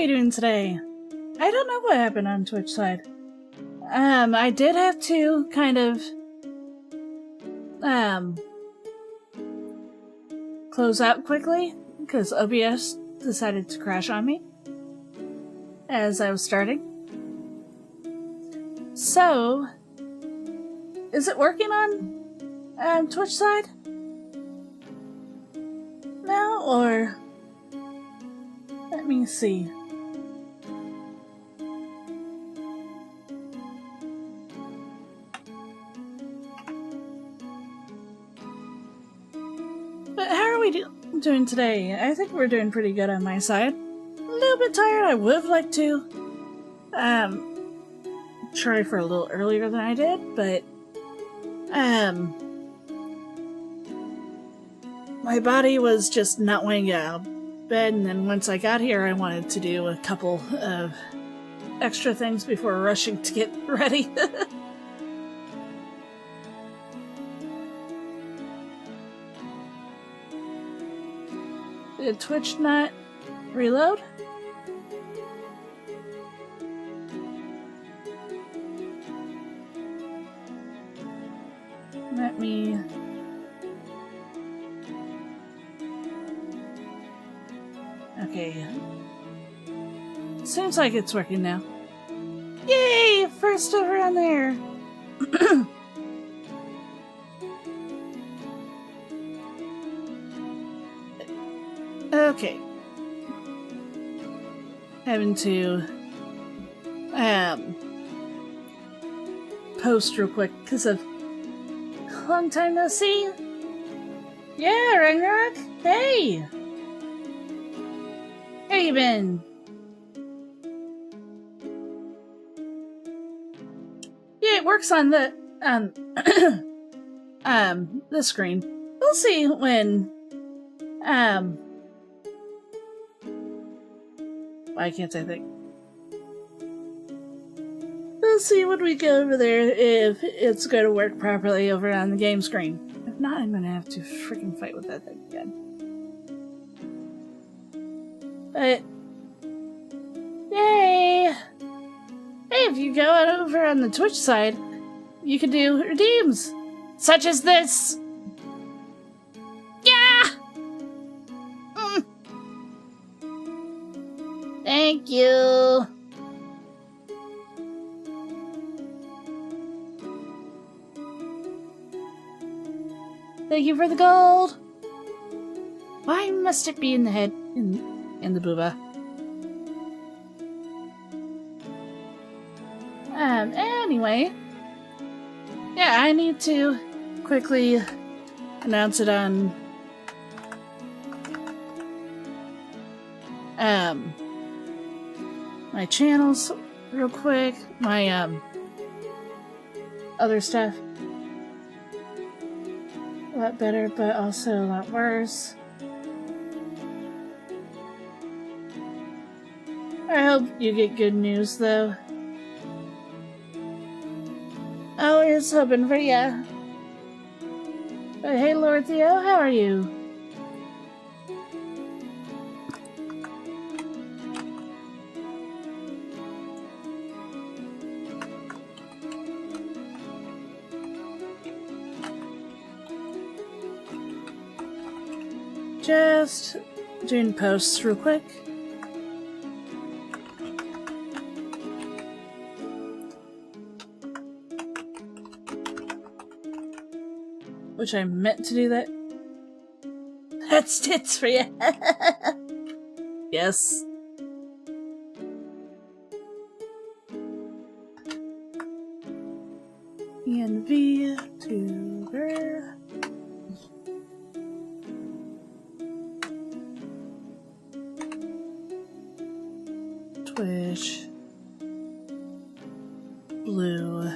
we doing today? I don't know what happened on Twitch side. I did have to kind of close out quickly because OBS decided to crash on me as I was starting. So, is it working on Twitch side? No, or let me see. But how are we doing today? I think we're doing pretty good on my side. A little bit tired. I would have liked to try for a little earlier than I did, but my body was just not wanting to get out of bed, and then once I got here, I wanted to do a couple of extra things before rushing to get ready. Did Twitch not reload? Let me... Okay. Seems like it's working now. Yay! First over on there! Okay. Having to post real quick because of long time no see. Yeah, Ragnarok. Hey, how you been? Yeah, it works on the the screen. We'll see when why can't I think? We'll see when we go over there if it's going to work properly over on the game screen. If not, I'm going to have to freaking fight with that thing again. But, yay! Hey, if you go over on the Twitch side, you can do redeems, such as this! Yeah! Thank you! Thank you for the gold! Why must it be in the head, in the booba? Anyway. Yeah, I need to quickly announce it on my channels real quick, my other stuff. A lot better, but also a lot worse. I hope you get good news, though. Always hoping for ya. But hey, Lord Theo, how are you? Just doing posts real quick. Which I meant to do that. That's tits for you. Yes. And Vtuber. Twitch, blue,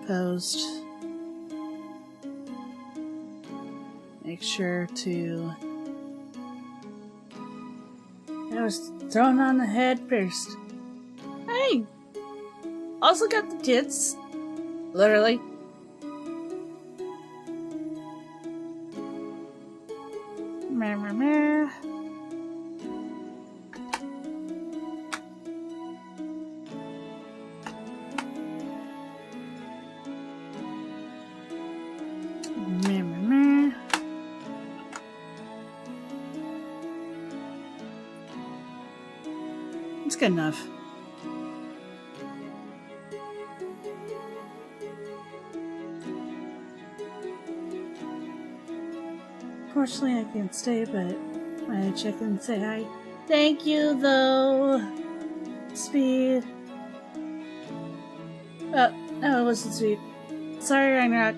post, make sure to, I was thrown on the head first. Hey, also got the tits, literally. Meh, meh, meh. Meh, meh, meh. It's good enough. Unfortunately, I can't stay, but I check in and say hi. Thank you, though. Speed. Oh, no, it wasn't Speed. Sorry, Ragnarok.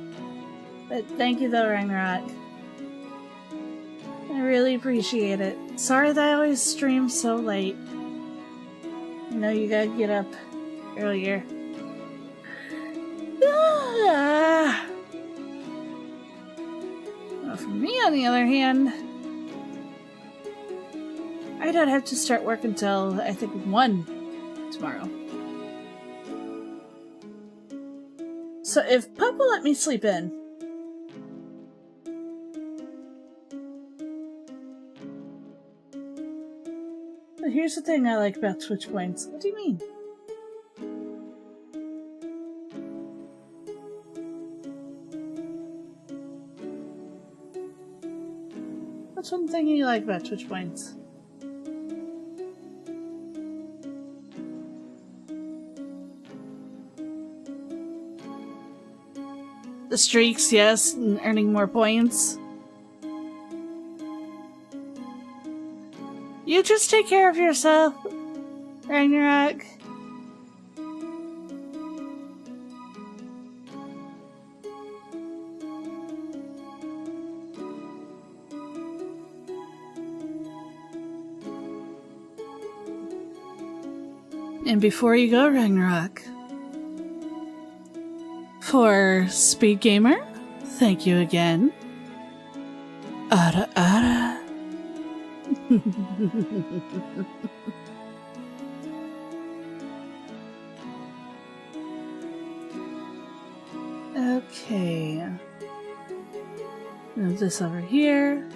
But thank you, though, Ragnarok. I really appreciate it. Sorry that I always stream so late. I know you gotta get up earlier. Well, for me, on the other hand, I don't have to start work until, I think, 1 tomorrow. So if Pup will let me sleep in, but here's the thing I like about Twitch points. What do you mean? What's one thing you like about Twitch points? The streaks, yes, and earning more points. You just take care of yourself, Ragnarok. And before you go, Ragnarok, for Speed Gamer, thank you again. Ara ara. Okay. Move this over here.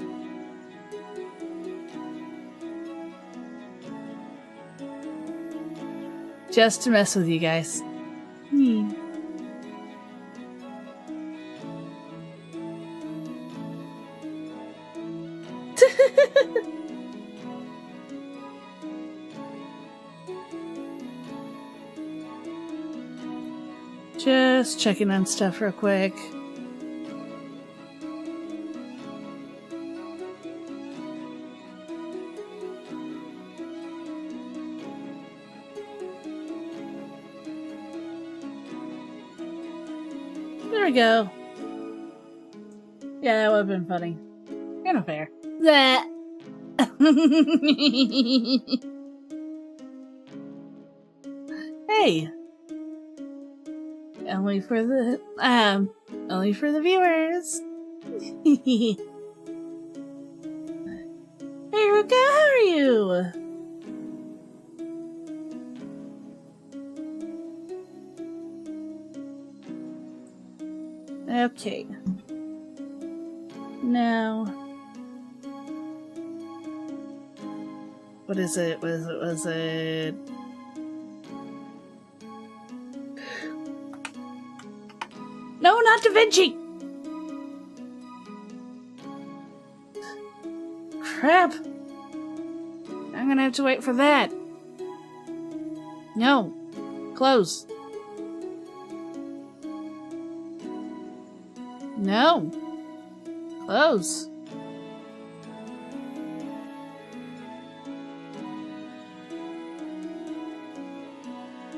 Just to mess with you guys. Just checking on stuff real quick. There we go. Yeah, that would have been funny. Kind of fair. That. Hey. Only for the viewers. Hey, Ruka, how are you? Okay. Now, what is it? Was it? No, not Da Vinci! Crap! I'm gonna have to wait for that. No. Close. No. Close.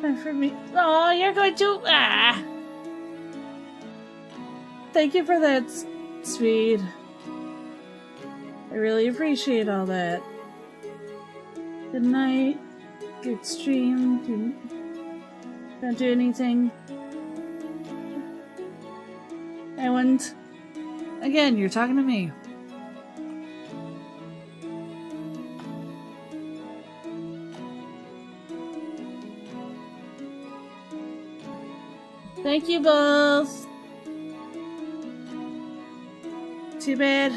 Time for me. Oh, you're going to. Ah! Thank you for that, Speed. I really appreciate all that. Good night. Good stream. Don't do anything. I wouldn't. Again, you're talking to me. Thank you both. Too bad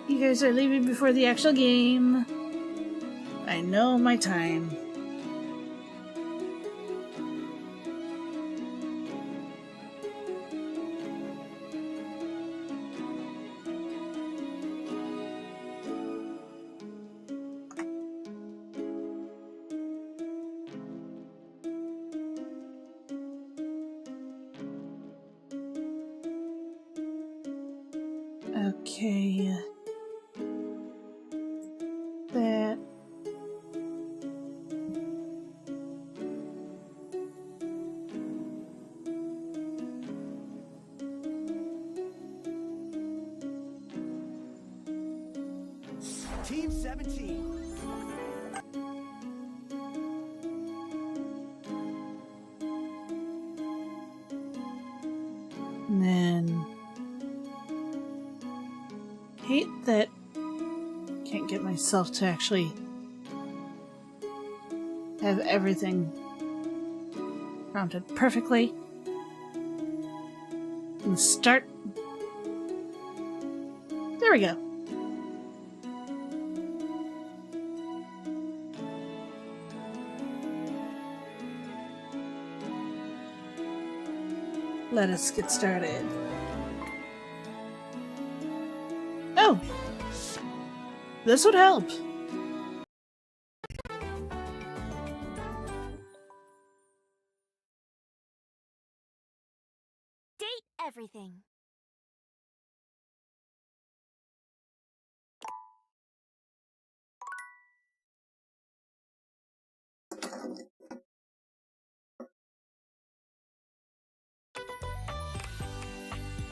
You guys are leaving before the actual game. I know my time. Okay. That. Team 17. And then hate that can't get myself to actually have everything prompted perfectly. And start. There we go. Let us get started. Oh! This would help. Date everything.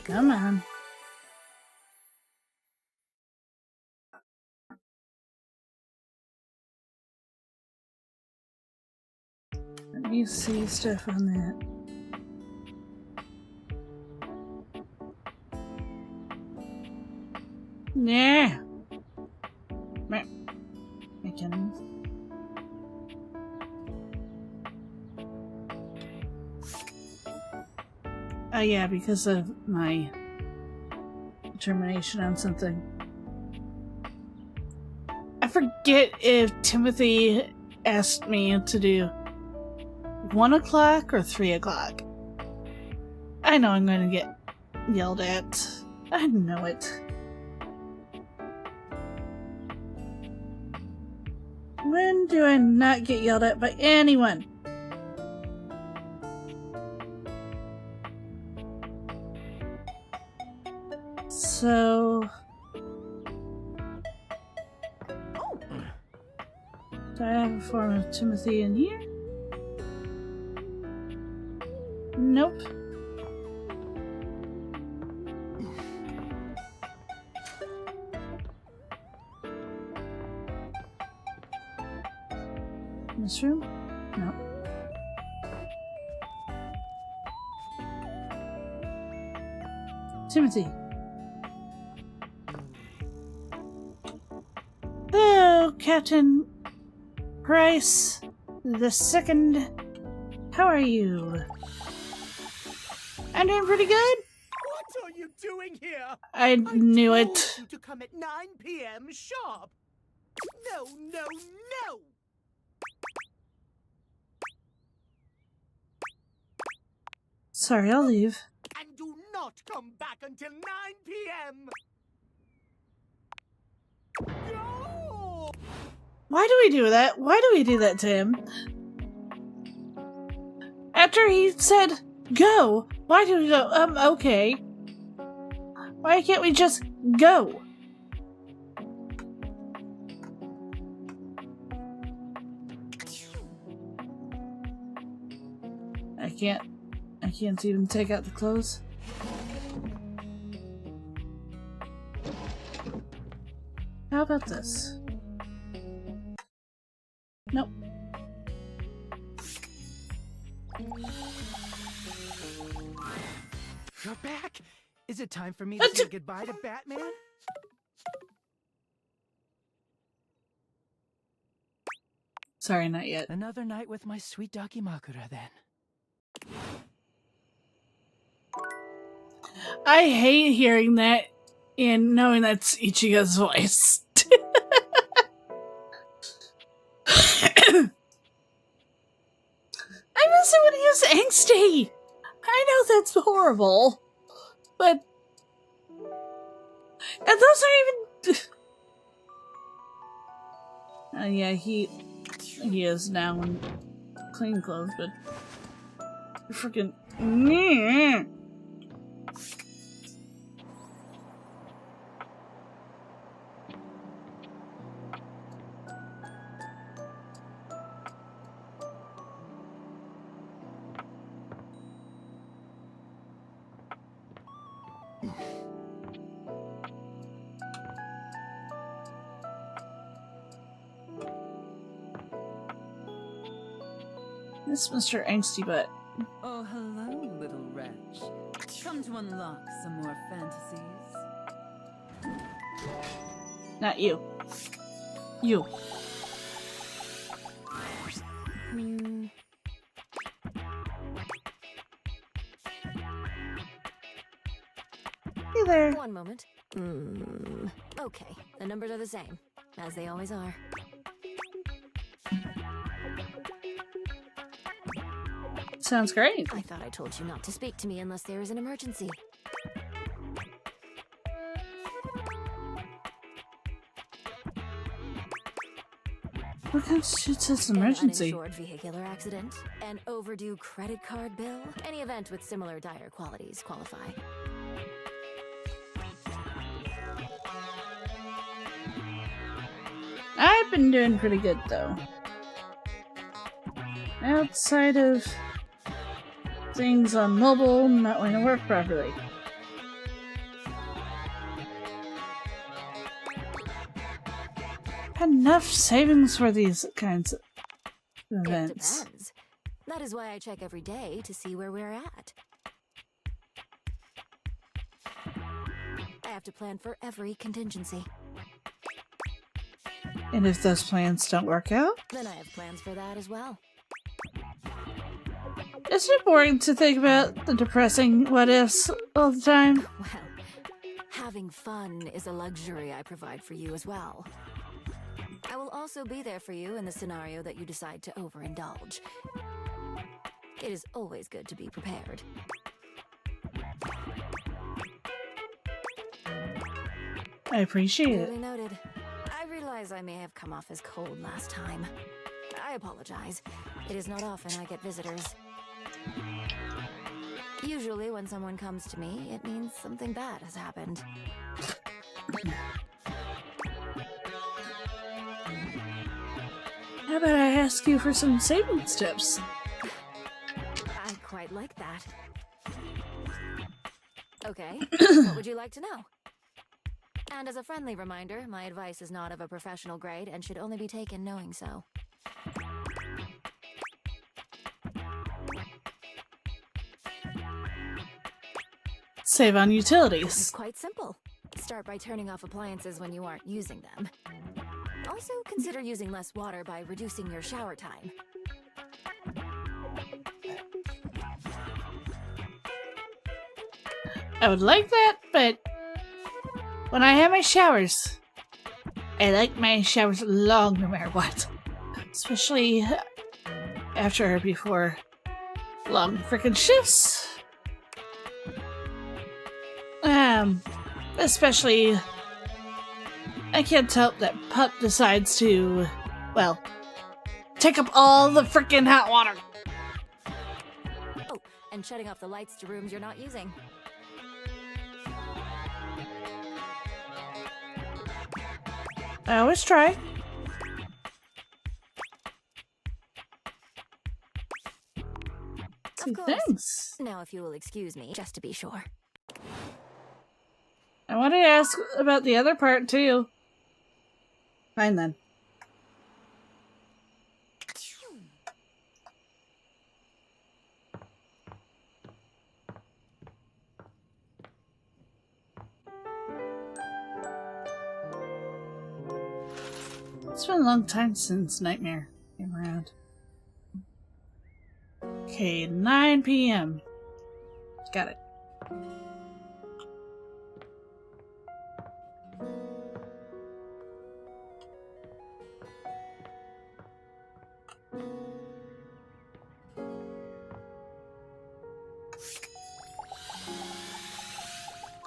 Come on. Let me see stuff on that. Nah. Meh. I can. Oh yeah, because of my determination on something. I forget if Timothy asked me to do 1 o'clock or 3 o'clock. I know I'm going to get yelled at. I know it. When do I not get yelled at by anyone? So... do I have a form of Timothy in here? Nope. In this room? No. Timothy. Hello, Captain Price the Second. How are you? I'm doing pretty good. What are you doing here? I knew told it. you to come at 9 p.m. sharp. No, no, no! Sorry, I'll leave. And do not come back until 9 p.m. No! Why do we do that? Why do we do that to him? After he said, go, why do we go, okay. Why can't we just go? I can't even take out the clothes. How about this? Nope. You're back? Is it time for me to say goodbye to Batman? Sorry, not yet. Another night with my sweet Dakimakura, then. I hate hearing that And knowing that's Ichigo's voice. I miss it when he was angsty. I know that's horrible, but and those are even. Yeah, he is now in clean clothes, but freaking. This Mr. Angsty Butt. Oh, hello, little wretch. Come to unlock some more fantasies. Not you. You. Hey there. One moment. Okay, the numbers are the same, as they always are. Sounds great. I thought I told you not to speak to me unless there is an emergency. What constitutes as an emergency? An uninsured vehicular accident, an overdue credit card bill, any event with similar dire qualities qualify. I've been doing pretty good, though. Outside of things on mobile not going to work properly. Enough savings for these kinds of events. It depends. That is why I check every day to see where we're at. I have to plan for every contingency. And if those plans don't work out? Then I have plans for that as well. Isn't it boring to think about the depressing what-ifs all the time? Well, having fun is a luxury I provide for you as well. I will also be there for you in the scenario that you decide to overindulge. It is always good to be prepared. I appreciate it. Duly noted. I realize I may have come off as cold last time. I apologize. It is not often I get visitors. Usually when someone comes to me, it means something bad has happened. How about I ask you for some savings tips? I quite like that. Okay, what would you like to know? And as a friendly reminder, my advice is not of a professional grade and should only be taken knowing so. Save on It's utilities. quite simple. Start by turning off appliances when you aren't using them. Also, consider using less water by reducing your shower time. I would like that, but when I have my showers, I like my showers long no matter what. Especially after or before long freaking shifts. Especially I can't help that Pup decides to, well, take up all the freaking hot water. Oh, and shutting off the lights to rooms you're not using. I always try. Of course. Thanks. Now, if you will excuse me, just to be sure. I wanted to ask about the other part too. Fine then. It's been a long time since Nightmare came around. Okay, 9 p.m. Got it.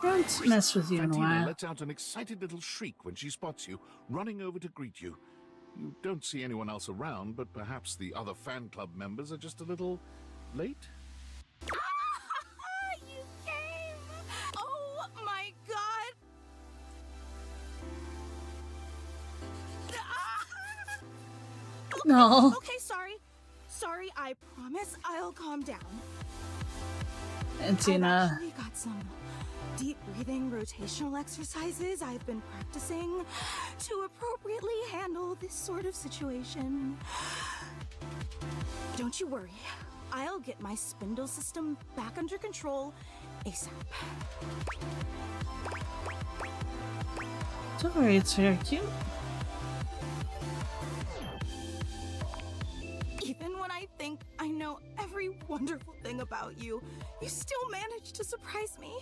Don't mess with you in a Fantina while. lets out an excited little shriek when she spots you, running over to greet you. You don't see anyone else around, but perhaps the other fan club members are just a little late? You came! Oh my god! No. Okay, sorry. Sorry, I promise I'll calm down. And I've Tina. actually got some deep breathing rotational exercises I've been practicing to appropriately handle this sort of situation. Don't you worry. I'll get my spindle system back under control ASAP. Don't worry, it's very cute. Even when I think I know every wonderful thing about you, you still manage to surprise me.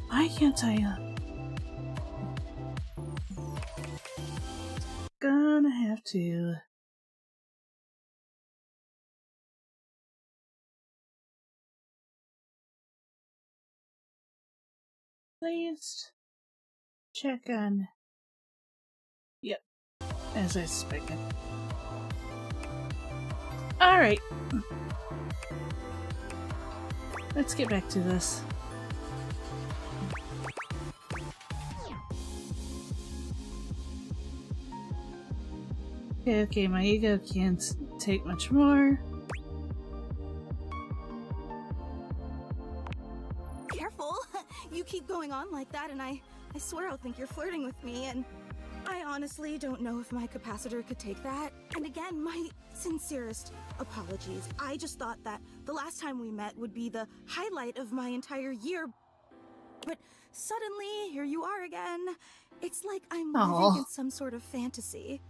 Why can't I? Gonna have to. Please check on. Yep, as I suspected. Alright. Let's get back to this. Okay, my ego can't take much more. Careful! You keep going on like that and I swear I'll think you're flirting with me, and I honestly don't know if my capacitor could take that. And again, my sincerest apologies. I just thought that the last time we met would be the highlight of my entire year. But suddenly, here you are again. It's like I'm living in some sort of fantasy.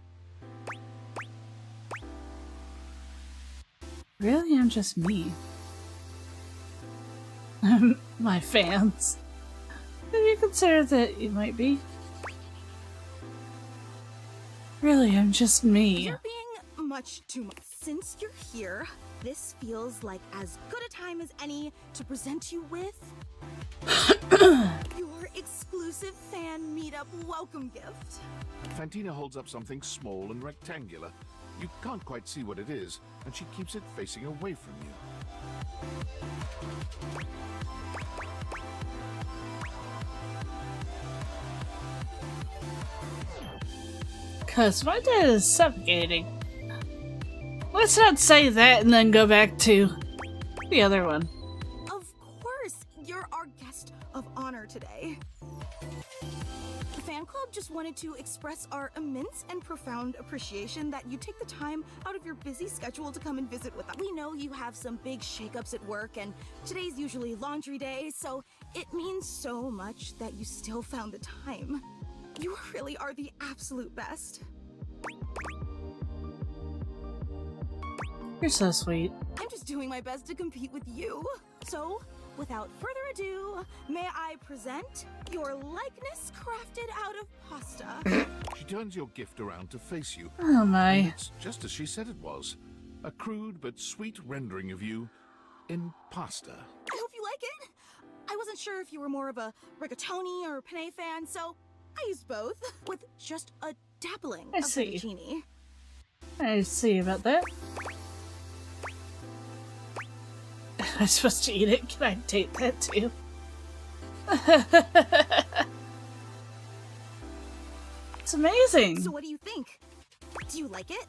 Really, I'm just me. My fans. Have you considered that you might be? Really, I'm just me. You're being much too much. Since you're here, this feels like as good a time as any to present you with your exclusive fan meetup welcome gift. Fantina holds up something small and rectangular. You can't quite see what it is, and she keeps it facing away from you. 'Cause my dad is suffocating. Let's not say that and then go back to the other one. Of course, you're our guest of honor today. The fan club just wanted to express our immense and profound appreciation that you take the time out of your busy schedule to come and visit with us. We know you have some big shakeups at work, and today's usually laundry day, so it means so much that you still found the time. You really are the absolute best. You're so sweet. I'm just doing my best to compete with you. So, without further ado, may I present your likeness crafted out of pasta. She turns your gift around to face you. Oh And my. it's just as she said it was. A crude but sweet rendering of you in pasta. I hope you like it. I wasn't sure if you were more of a rigatoni or penne fan, so I used both with just a dabbling I of see. fettuccine. I see about that. I'm supposed to eat it. Can I take that too? It's amazing. So what do you think? Do you like it?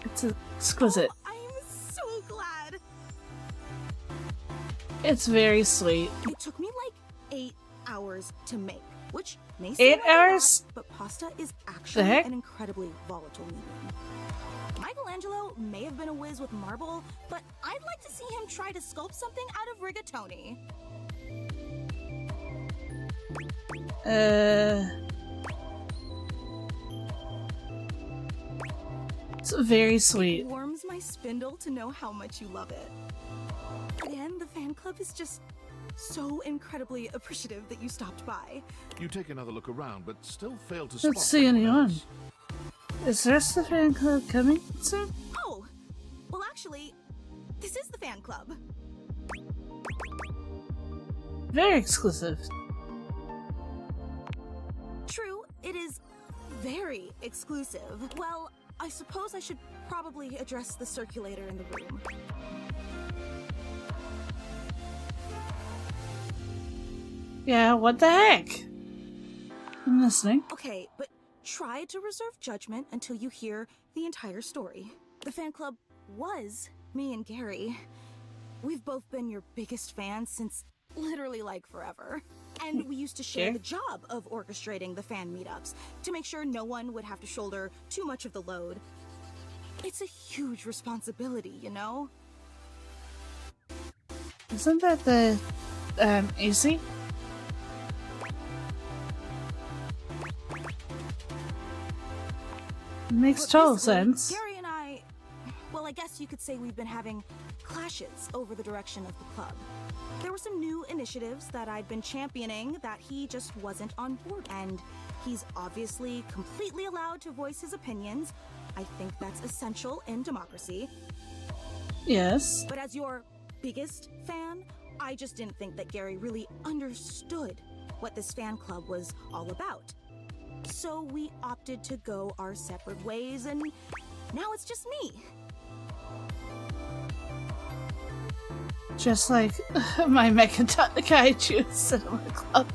It's exquisite. Oh, I'm so glad. It's very sweet. It took me like 8 hours to make, which may 8 seem like a lot, hours? but pasta is actually heck? an incredibly volatile medium. Michelangelo may have been a whiz with marble, but I'd like to see him try to sculpt something out of rigatoni. It's very sweet. It warms my spindle to know how much you love it. Again, the fan club is just so incredibly appreciative that you stopped by. You take another look around, but still fail to spot Let's see anyone. else. Is the rest of the fan club coming soon? Oh, well actually, This is the fan club. Very exclusive. True, it is very exclusive. Well, I suppose I should probably address the circulator in the room. Yeah, what the heck? I'm listening. Okay, but try to reserve judgment until you hear the entire story. The fan club was me and Gary. We've both been your biggest fans since literally like forever. And we used to share the job of orchestrating the fan meetups to make sure no one would have to shoulder too much of the load. It's a huge responsibility, you know? Isn't that the AC? Makes But total basically, sense. Gary and I, well, I guess you could say we've been having clashes over the direction of the club. There were some new initiatives that I'd been championing that he just wasn't on board. And he's obviously completely allowed to voice his opinions. I think that's essential in democracy. Yes. But as your biggest fan, I just didn't think that Gary really understood what this fan club was all about. So we opted to go our separate ways, and now it's just me. Just like my Mecha Kaiju Cinema Club.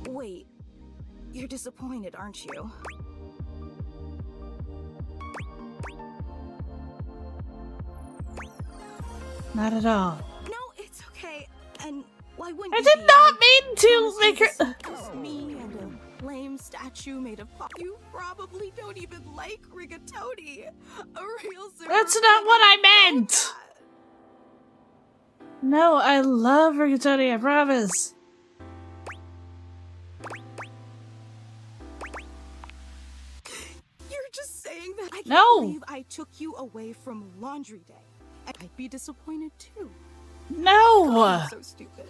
Wait, you're disappointed, aren't you? Not at all. No, it's okay. And why wouldn't I you did be? not mean to Honestly, make her. just me and a lame statue made of pop. You probably don't even like rigatoni. A real That's not what I meant! No, I love rigatoni, I promise. You're just saying that. I can't No. believe I took you away from laundry day. And I'd be disappointed too. No! I'm so stupid.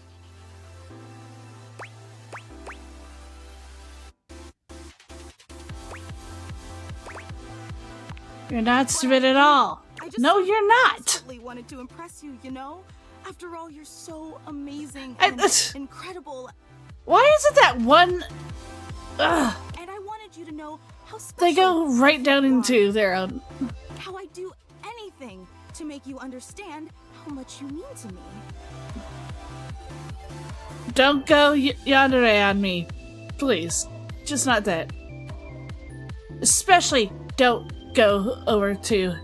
You're not stupid at all. I just No, you're not! desperately wanted to impress you, you know? After all, you're so amazing I- and incredible. Why is it that one... Ugh, And I wanted you to know how special they go right down you are. into their own... How I do anything to make you understand how much you mean to me. Don't go yandere on me. Please. Just not that. Especially don't go over to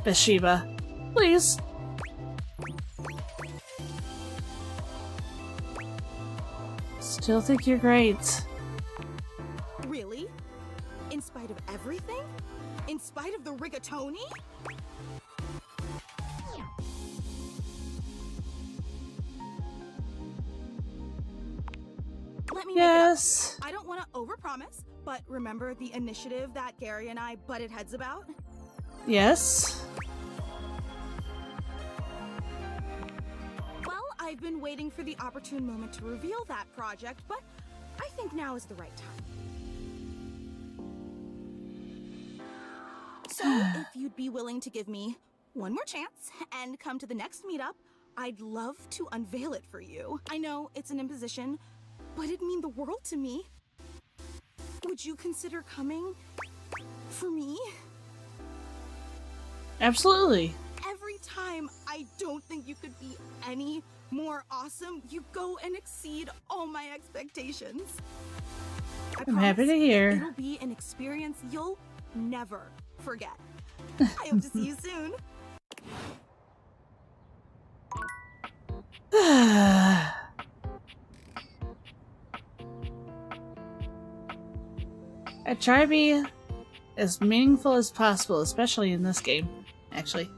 Bathsheba. Please. Still think you're great. Really? In spite of everything? In spite of the rigatoni? Let me Yes. make it up. I don't want to overpromise, but remember the initiative that Gary and I butted heads about? Yes. Well, I've been waiting for the opportune moment to reveal that project, but I think now is the right time. So, if you'd be willing to give me one more chance and come to the next meetup, I'd love to unveil it for you. I know it's an imposition, but it'd mean the world to me. Would you consider coming for me? Absolutely. Every time I don't think you could be any more awesome, you go and exceed all my expectations. I'm happy to hear. It'll be an experience you'll never forget. I hope to see you soon. I try to be as meaningful as possible, especially in this game, actually.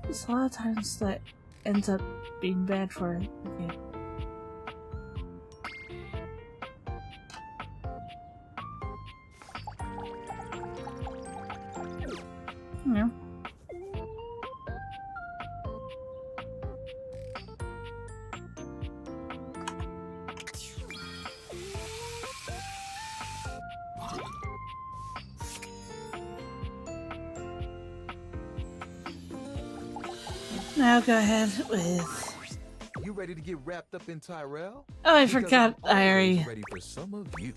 There's a lot of times that ends up being bad for the game. Yeah. Now go ahead with... You ready to get wrapped up in Tyrell? Oh, I Because forgot. I'm I always already... ready for some of you.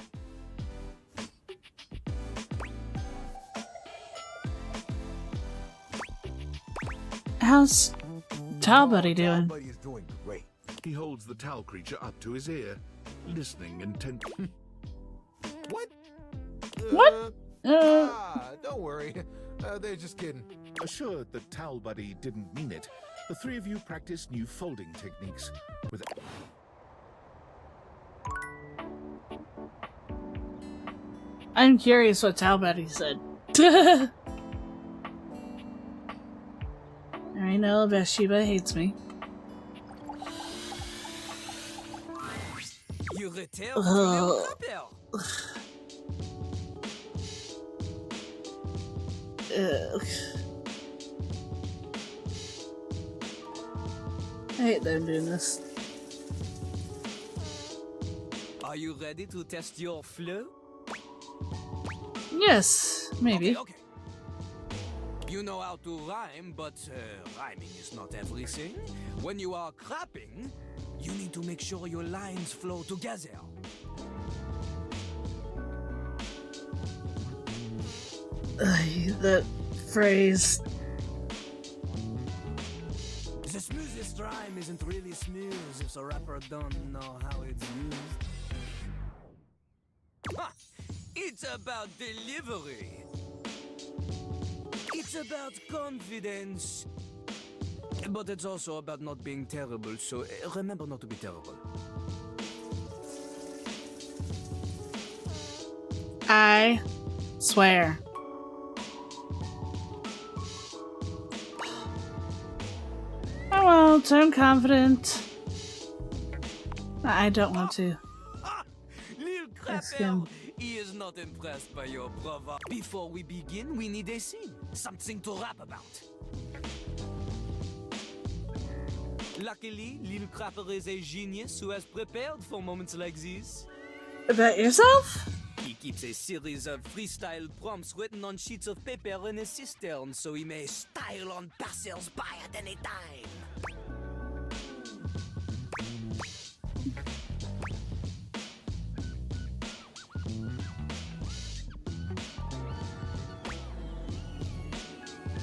How's Talbuddy doing? Buddy is doing great. He holds the towel creature up to his ear, listening intently. What? What? Don't worry. They're just kidding. Assured that Talbuddy didn't mean it, the three of you practice new folding techniques. With I'm curious what Talbuddy said. I know Bathsheba hates me. You return to Ugh. the Ugh. I hate that I'm doing this. Are you ready to test your flow? Yes, maybe. Okay. You know how to rhyme, but rhyming is not everything. When you are crapping, you need to make sure your lines flow together. I hate that phrase. The smoothest rhyme isn't really smooth if the rapper don't know how it's used. Ha! It's about delivery. It's about confidence. But it's also about not being terrible, so remember not to be terrible. I swear. Oh well, I'm confident. I don't want to. Ha! Lil Ask Crapper, him. he is not impressed by your bravado. Before we begin, we need a scene. Something to rap about. Luckily, Lil Crapper is a genius who has prepared for moments like these. About yourself? He keeps a series of freestyle prompts written on sheets of paper in his cistern so he may style on passers-by at any time.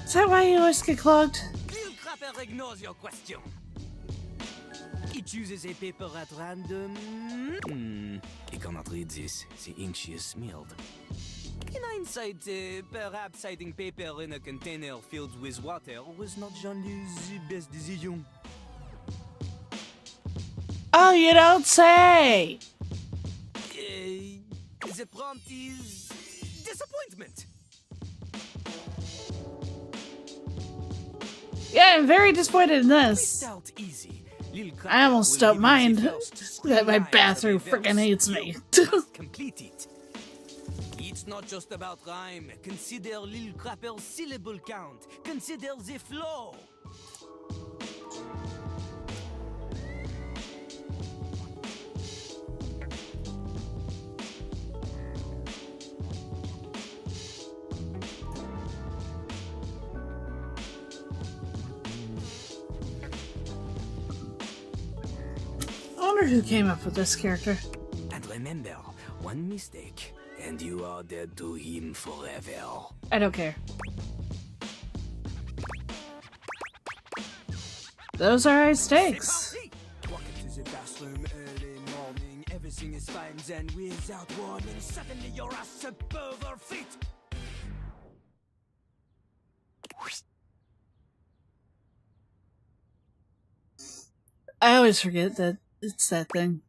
Is that why you always get clogged? Lil Crapper ignores your question. He chooses a paper at random. He cannot read this. The ink she is smeared. In hindsight, perhaps hiding paper in a container filled with water was not Jean-Louis' best decision. Oh, you don't say! The prompt is disappointment. Yeah, I'm very disappointed in We this. start easy. Lil Crapper I almost will don't give mind you the first that my line of bathroom a frickin' verse. hates me. You must complete it. It's not just about rhyme. Consider Lil Crapper's syllable count. Consider the flow. I wonder who came up with this character. And remember, one mistake, and you are dead to him forever. I don't care. Those are high stakes. Walk into the bathroom early morning, everything is fine, then without warning, suddenly your ass above her feet. I always forget that it's that thing.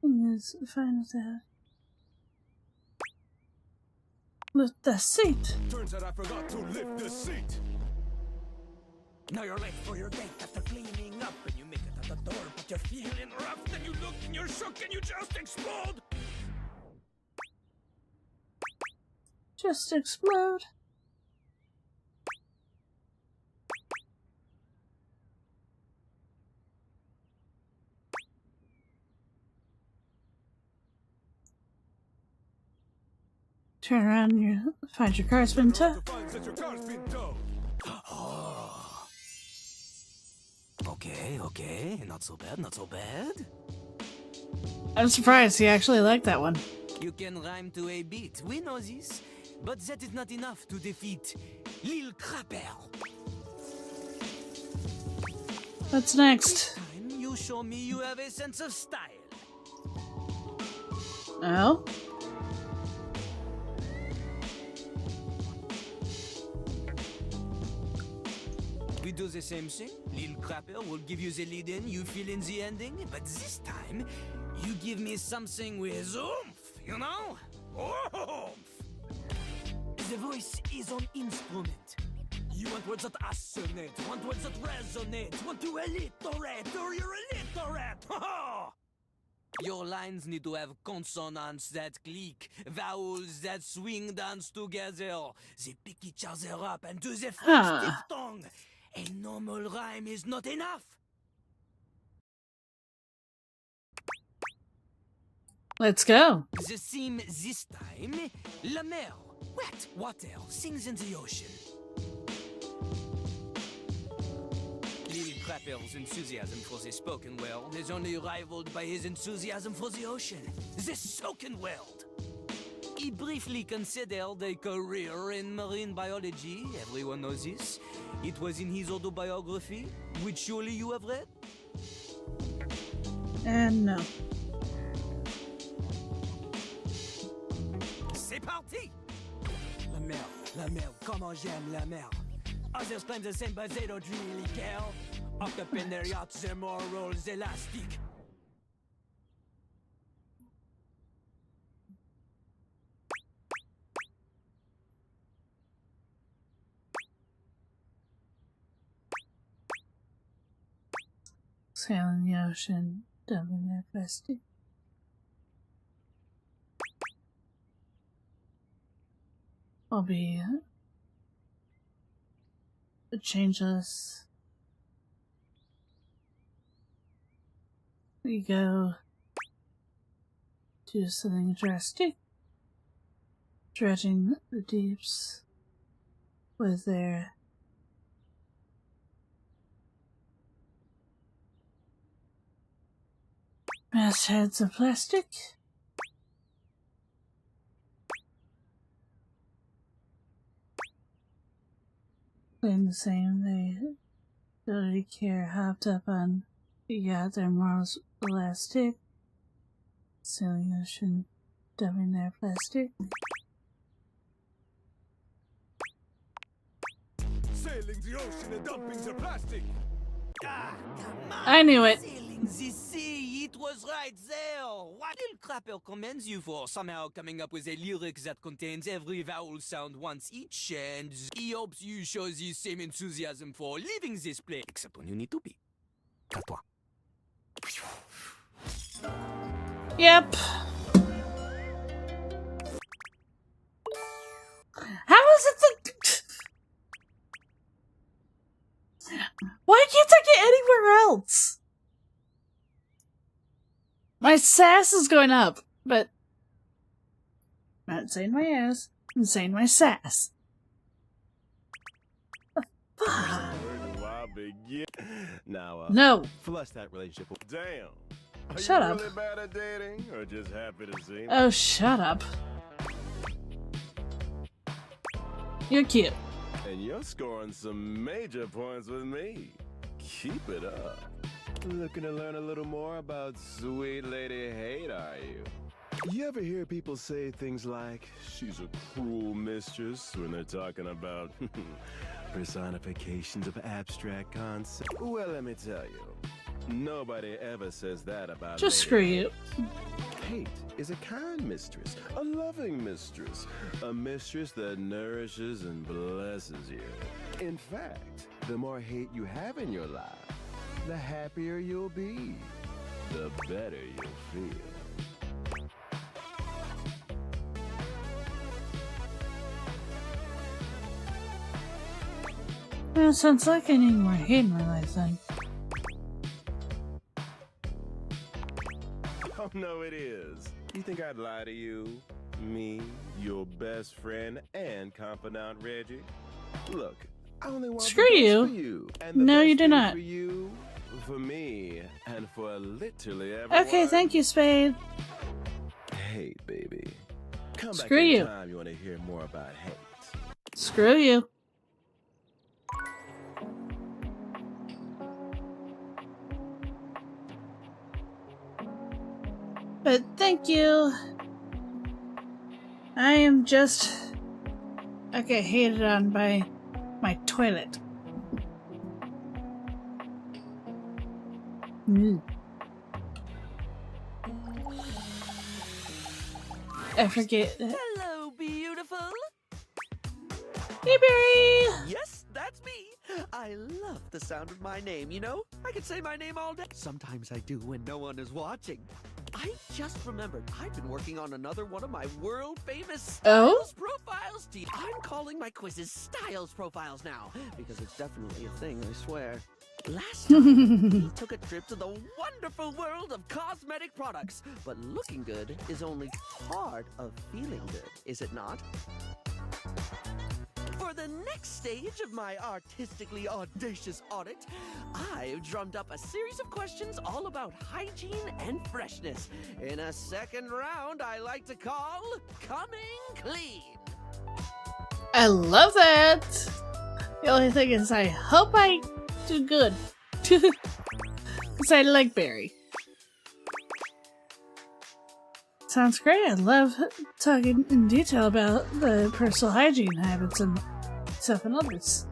Yes, fine with that. Lift the seat. Turns out I forgot to lift the seat. Now you're late for your date after cleaning up, and you make it at the door, but you're feeling rough. Then you look and you're shook and you just explode. Just explode. Turn around, you find your car's been towed. Oh. Okay, not so bad, not so bad. I'm surprised he actually liked that one. You can rhyme to a beat, we know this, but that is not enough to defeat Lil Crapper. What's next? Time you show me you have a sense of style. Oh? We do the same thing. Lil Crapper will give you the lead in, you fill in the ending, but this time, you give me something with oomph, you know? Oomph! The voice is an instrument. You want words that assonate, want words that resonate, want to alliterate, or you're illiterate! Your lines need to have consonants that click, vowels that swing dance together. They pick each other up and do the first diphthong. A normal rhyme is not enough. Let's go. The theme this time, La Mer, wet water, sings in the ocean. Lil Crapper's enthusiasm for the spoken world is only rivaled by his enthusiasm for the ocean, the soaking world. He briefly considered a career in marine biology, everyone knows this. It was in his autobiography, which surely you have read? And no. C'est parti! La mer, comment j'aime la mer. Others claim the same, but they don't really care. Up in their yachts, their morals elastic. Sailing the ocean, dumping their plastic. I'll be changeless. We go do something drastic, dredging the deeps with their mastheads of plastic. Playing the same, they don't really care, hopped up on the yacht, their morals elastic, sailing the ocean, dumping their plastic. Sailing the ocean and dumping the plastic. Ah, come on. I knew it. Sailing the sea, it was right there. What Lil Crapper commends you for somehow coming up with a lyric that contains every vowel sound once each, and he hopes you show the same enthusiasm for leaving this place. Except when you need to be. À toi. Yep. How is it the... Why can't I get anywhere else? My sass is going up, but I'm not saying my ass, I'm saying my sass. Where do I begin? Now, No. flush that relationship. Damn. Are Shut you up. really bad at dating, or just happy to see me? Oh, shut up. You're cute. And you're scoring some major points with me. Keep it up. Looking to learn a little more about sweet Lady Hate, are you? You ever hear people say things like, she's a cruel mistress, when they're talking about personifications of abstract concepts? Well, let me tell you, nobody ever says that about Just Lady screw you. Hate is a kind mistress, a loving mistress, a mistress that nourishes and blesses you. In fact, the more hate you have in your life, the happier you'll be, the better you'll feel. Well, sounds like I need more hate in my life then. Oh no, it is. You think I'd lie to you? Me, your best friend and confidant Reggie? Look, I only want Screw the best you. for you. And the No, best you do thing not. For you, for me, and for literally everyone. Okay, thank you, Spade. Hate, baby. Come Screw back you. anytime you want to hear more about hate. Screw you. But thank you. I am just... I get hated on by my toilet. I forget. Hello, beautiful. Hey, Barry! Yes, that's me. I love the sound of my name, you know? I could say my name all day. Sometimes I do when no one is watching. I just remembered I've been working on another one of my world-famous Oh? Styles Profiles. I'm calling my quizzes Styles Profiles now, because it's definitely a thing, I swear. Last time, we took a trip to the wonderful world of cosmetic products, but looking good is only part of feeling good, is it not? For the next stage of my artistically audacious audit, I've drummed up a series of questions all about hygiene and freshness in a second round I like to call Coming Clean. I love that! The only thing is, I hope I do good. Because I like Barry. Sounds great. I love talking in detail about the personal hygiene habits and stuff and others.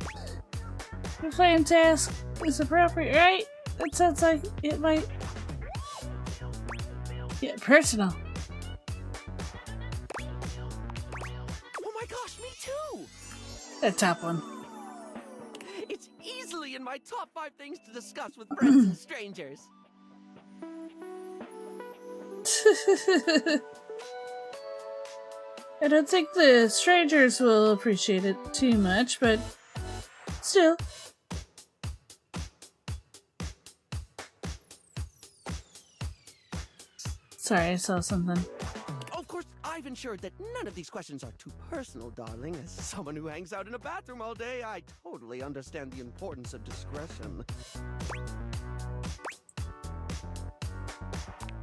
Your playing task is appropriate, right? It sounds like it might get personal. Oh my gosh, me too! The top one. It's easily in my top 5 things to discuss with friends and strangers. I don't think the strangers will appreciate it too much, but still. Sorry, I saw something. Of course, I've ensured that none of these questions are too personal, darling. As someone who hangs out in a bathroom all day, I totally understand the importance of discretion.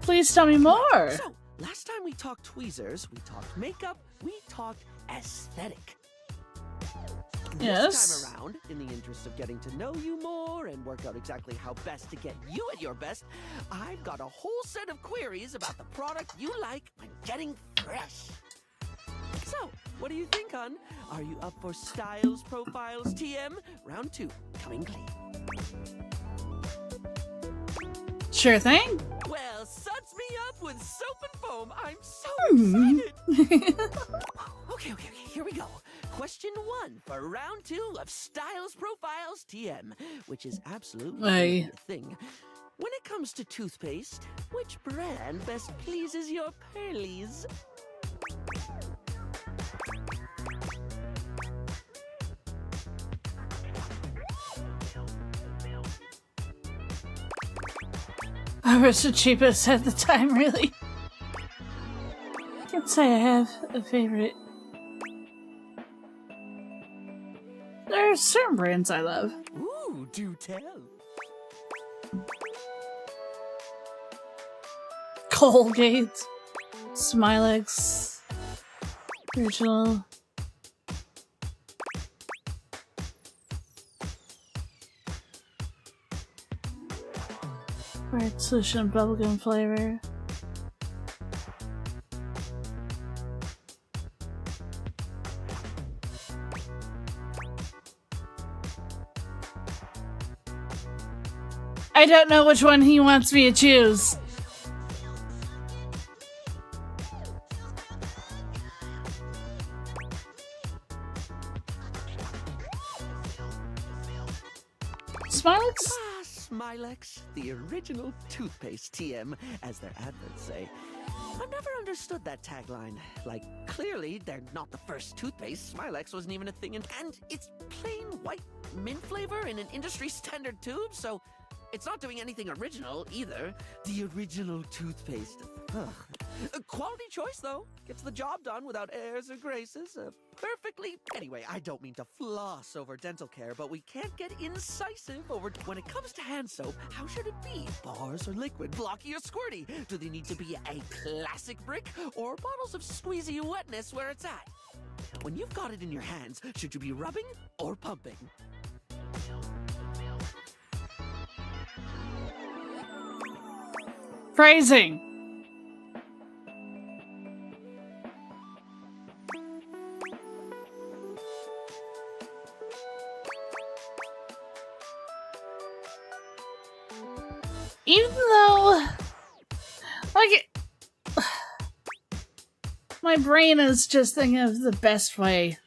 Please tell me more! So, last time we talked tweezers, we talked makeup, we talked aesthetic. Yes. This time around, in the interest of getting to know you more and work out exactly how best to get you at your best, I've got a whole set of queries about the product you like when getting fresh. So, what do you think, hon? Are you up for Styles Profiles TM? Round 2, coming clean. Sure thing. Well, suds me up with soap and foam. I'm so excited. Okay, here we go. Question 1 for round 2 of Styles Profiles TM, which is absolutely a thing. When it comes to toothpaste, which brand best pleases your pearlies? I was the cheapest at the time, really. I can't say I have a favorite. There are certain brands I love. Ooh, do tell. Colgate, Smilex, Original. Red Solution bubblegum flavor. I don't know which one he wants me to choose. Smilex? Ah, Smilex, the original toothpaste TM, as their adverts say. I've never understood that tagline. Like, clearly, they're not the first toothpaste. Smilex wasn't even a thing, and it's plain white mint flavor in an industry standard tube, so It's not doing anything original either. The original toothpaste. Ugh. A quality choice, though. Gets the job done without airs or graces. Perfectly. Anyway, I don't mean to floss over dental care, but we can't get incisive over when it comes to hand soap. How should it be? Bars or liquid, blocky or squirty? Do they need to be a classic brick or bottles of squeezy wetness where it's at? When you've got it in your hands, should you be rubbing or pumping? Phrasing. Even though, like, my brain is just thinking of the best way.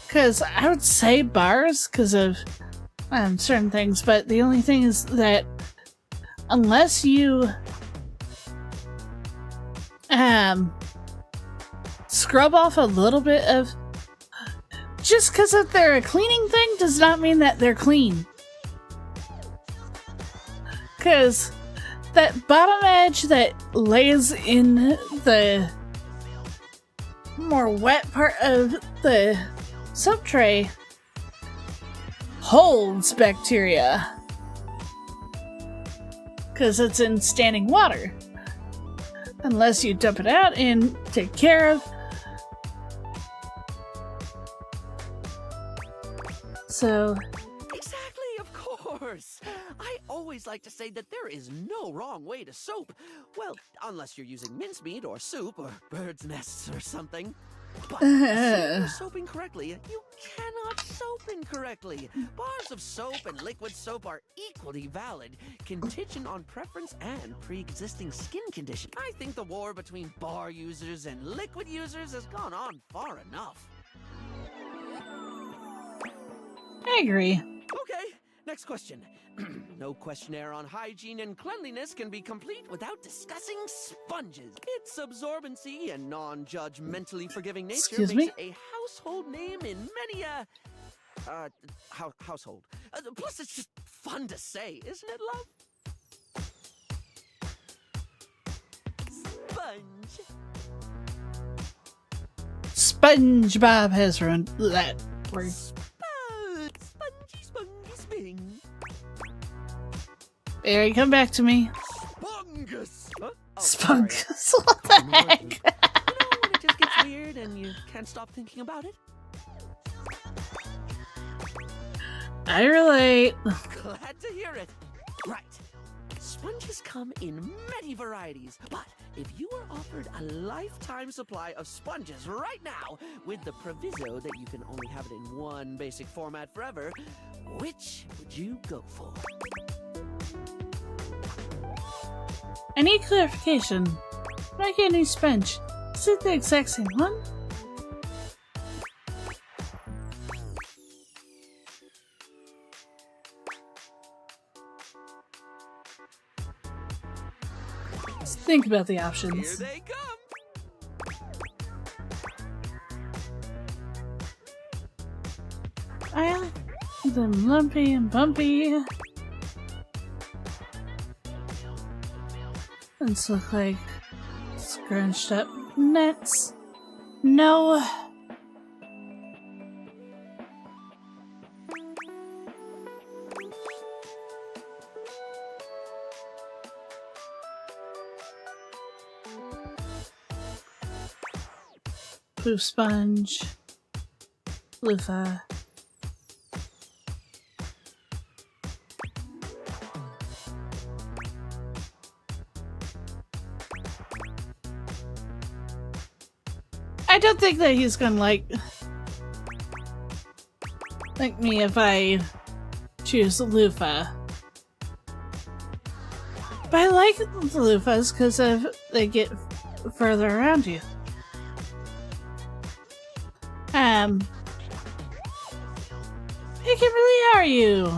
Because I would say bars because of certain things, but the only thing is that unless you scrub off a little bit of, just because if they're a cleaning thing does not mean that they're clean. Because that bottom edge that lays in the more wet part of the soap tray holds bacteria. Because it's in standing water. Unless you dump it out and take care of. So... Exactly, of course! I always like to say that there is no wrong way to soap. Well, unless you're using mincemeat or soup or bird's nests or something. But if you're soaping correctly, you cannot soap incorrectly. Bars of soap and liquid soap are equally valid, contingent on preference and pre-existing skin condition. I think the war between bar users and liquid users has gone on far enough. I agree. Okay, next question. No questionnaire on hygiene and cleanliness can be complete without discussing sponges. Its absorbency and non-judgmentally forgiving nature Excuse makes me? it a household name in many household. Plus, it's just fun to say, isn't it, love? Sponge. SpongeBob has ruined that word. Spongy, spongy, sping. Barry, come back to me. Spungus. Huh? Oh, sorry. Spunkus. What the heck? You know when it just gets weird and you can't stop thinking about it? I relate. Glad to hear it. Right. Sponges come in many varieties, but if you were offered a lifetime supply of sponges right now, with the proviso that you can only have it in one basic format forever, which would you go for? I need clarification. When I get a new sponge, is it the exact same one? Let's think about the Here options. they come. I like them lumpy and bumpy. These look like scrunched up nets. No. Blue sponge. Loofah. I don't think that he's gonna like me if I choose the loofah. But I like the loofahs because they get further around you. Hey Kimberly, how are you?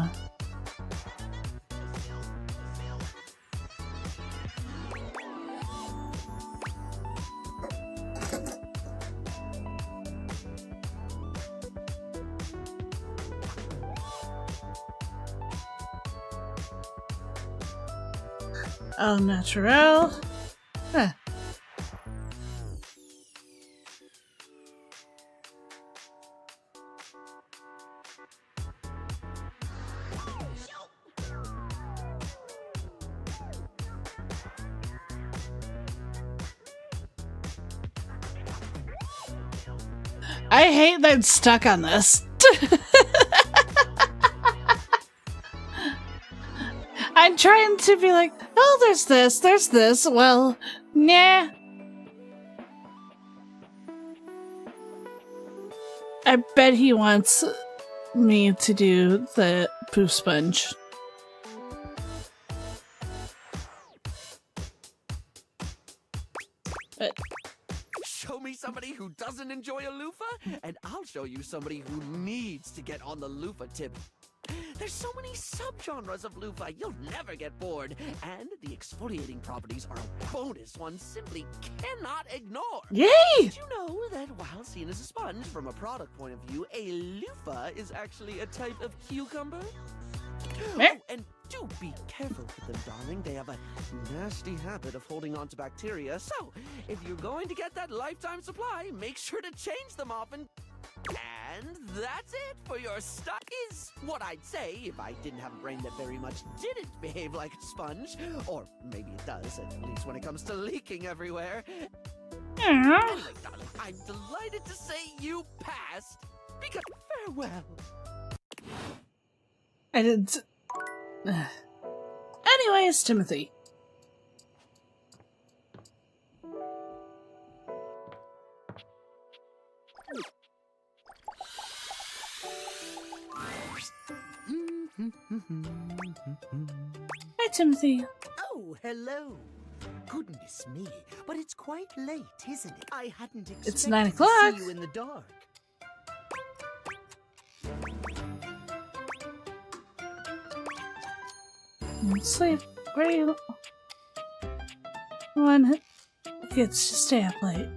Au naturel. Huh. I hate that I'm stuck on this. I'm trying to be like, oh, there's this. Well, nah. I bet he wants me to do the poof sponge. But Show me somebody who doesn't enjoy a loofah, and I'll show you somebody who needs to get on the loofah tip. There's so many subgenres of loofah, you'll never get bored. And the exfoliating properties are a bonus one simply cannot ignore. yay! Did you know that while seen as a sponge from a product point of view, a loofah is actually a type of cucumber? Meh. Oh, and do be careful with them, darling. They have a nasty habit of holding on to bacteria. So, if you're going to get that lifetime supply, make sure to change them often. And that's it for your stuff, is what I'd say if I didn't have a brain that very much didn't behave like a sponge. Or maybe it does, at least when it comes to leaking everywhere. Aw. Anyway, darling, I'm delighted to say you passed. Because farewell. I didn't. Anyways, Timothy. Hi, Timothy. Oh, hello. Goodness me, but it's quite late, isn't it? I hadn't expected It's 9 to o'clock. see you in the dark. Sleep. Where are you? One gets to stay up late.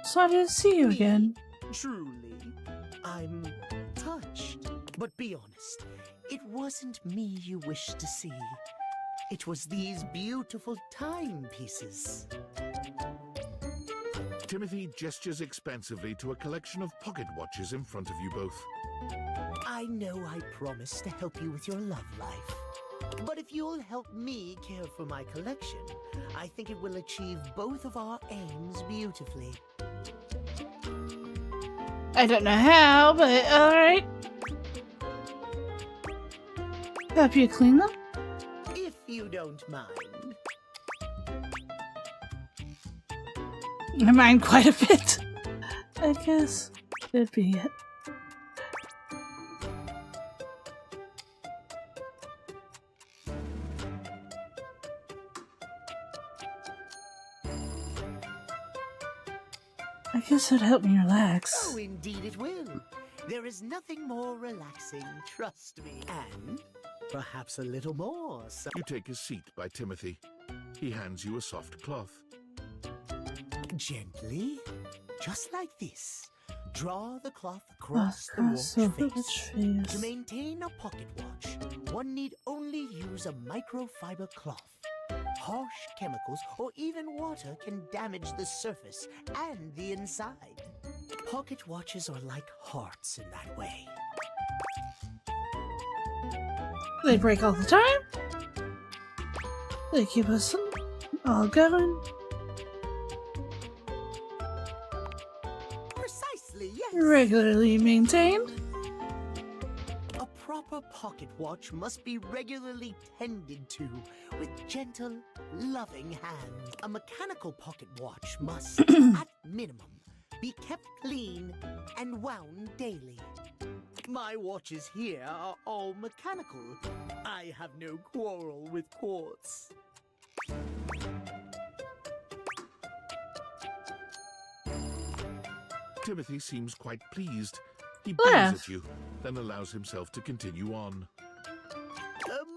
So happy to see you again. Truly, I'm touched. But be honest, it wasn't me you wished to see. It was these beautiful timepieces. Timothy gestures expansively to a collection of pocket watches in front of you both. I know I promised to help you with your love life. But if you'll help me care for my collection, I think it will achieve both of our aims beautifully. I don't know how, but alright. Help you clean them? If you don't mind. I mind quite a bit. I guess that'd be it. I guess it'd help me relax. Oh, indeed it will. There is nothing more relaxing, trust me. And perhaps a little more. So You take a seat by Timothy. He hands you a soft cloth. gently, just like this. Draw the cloth across the Across watch the face. watch face. To maintain a pocket watch, one need only use a microfiber cloth. Harsh chemicals or even water can damage the surface and the inside. Pocket watches are like hearts in that way. They break all the time. They keep us all going. Precisely, yes. Regularly maintained. A proper pocket watch must be regularly tended to with gentle, loving hands. A mechanical pocket watch must, at minimum, be kept clean and wound daily. My watches here are all mechanical. I have no quarrel with quartz. Timothy seems quite pleased. He Yeah. beams at you, then allows himself to continue on.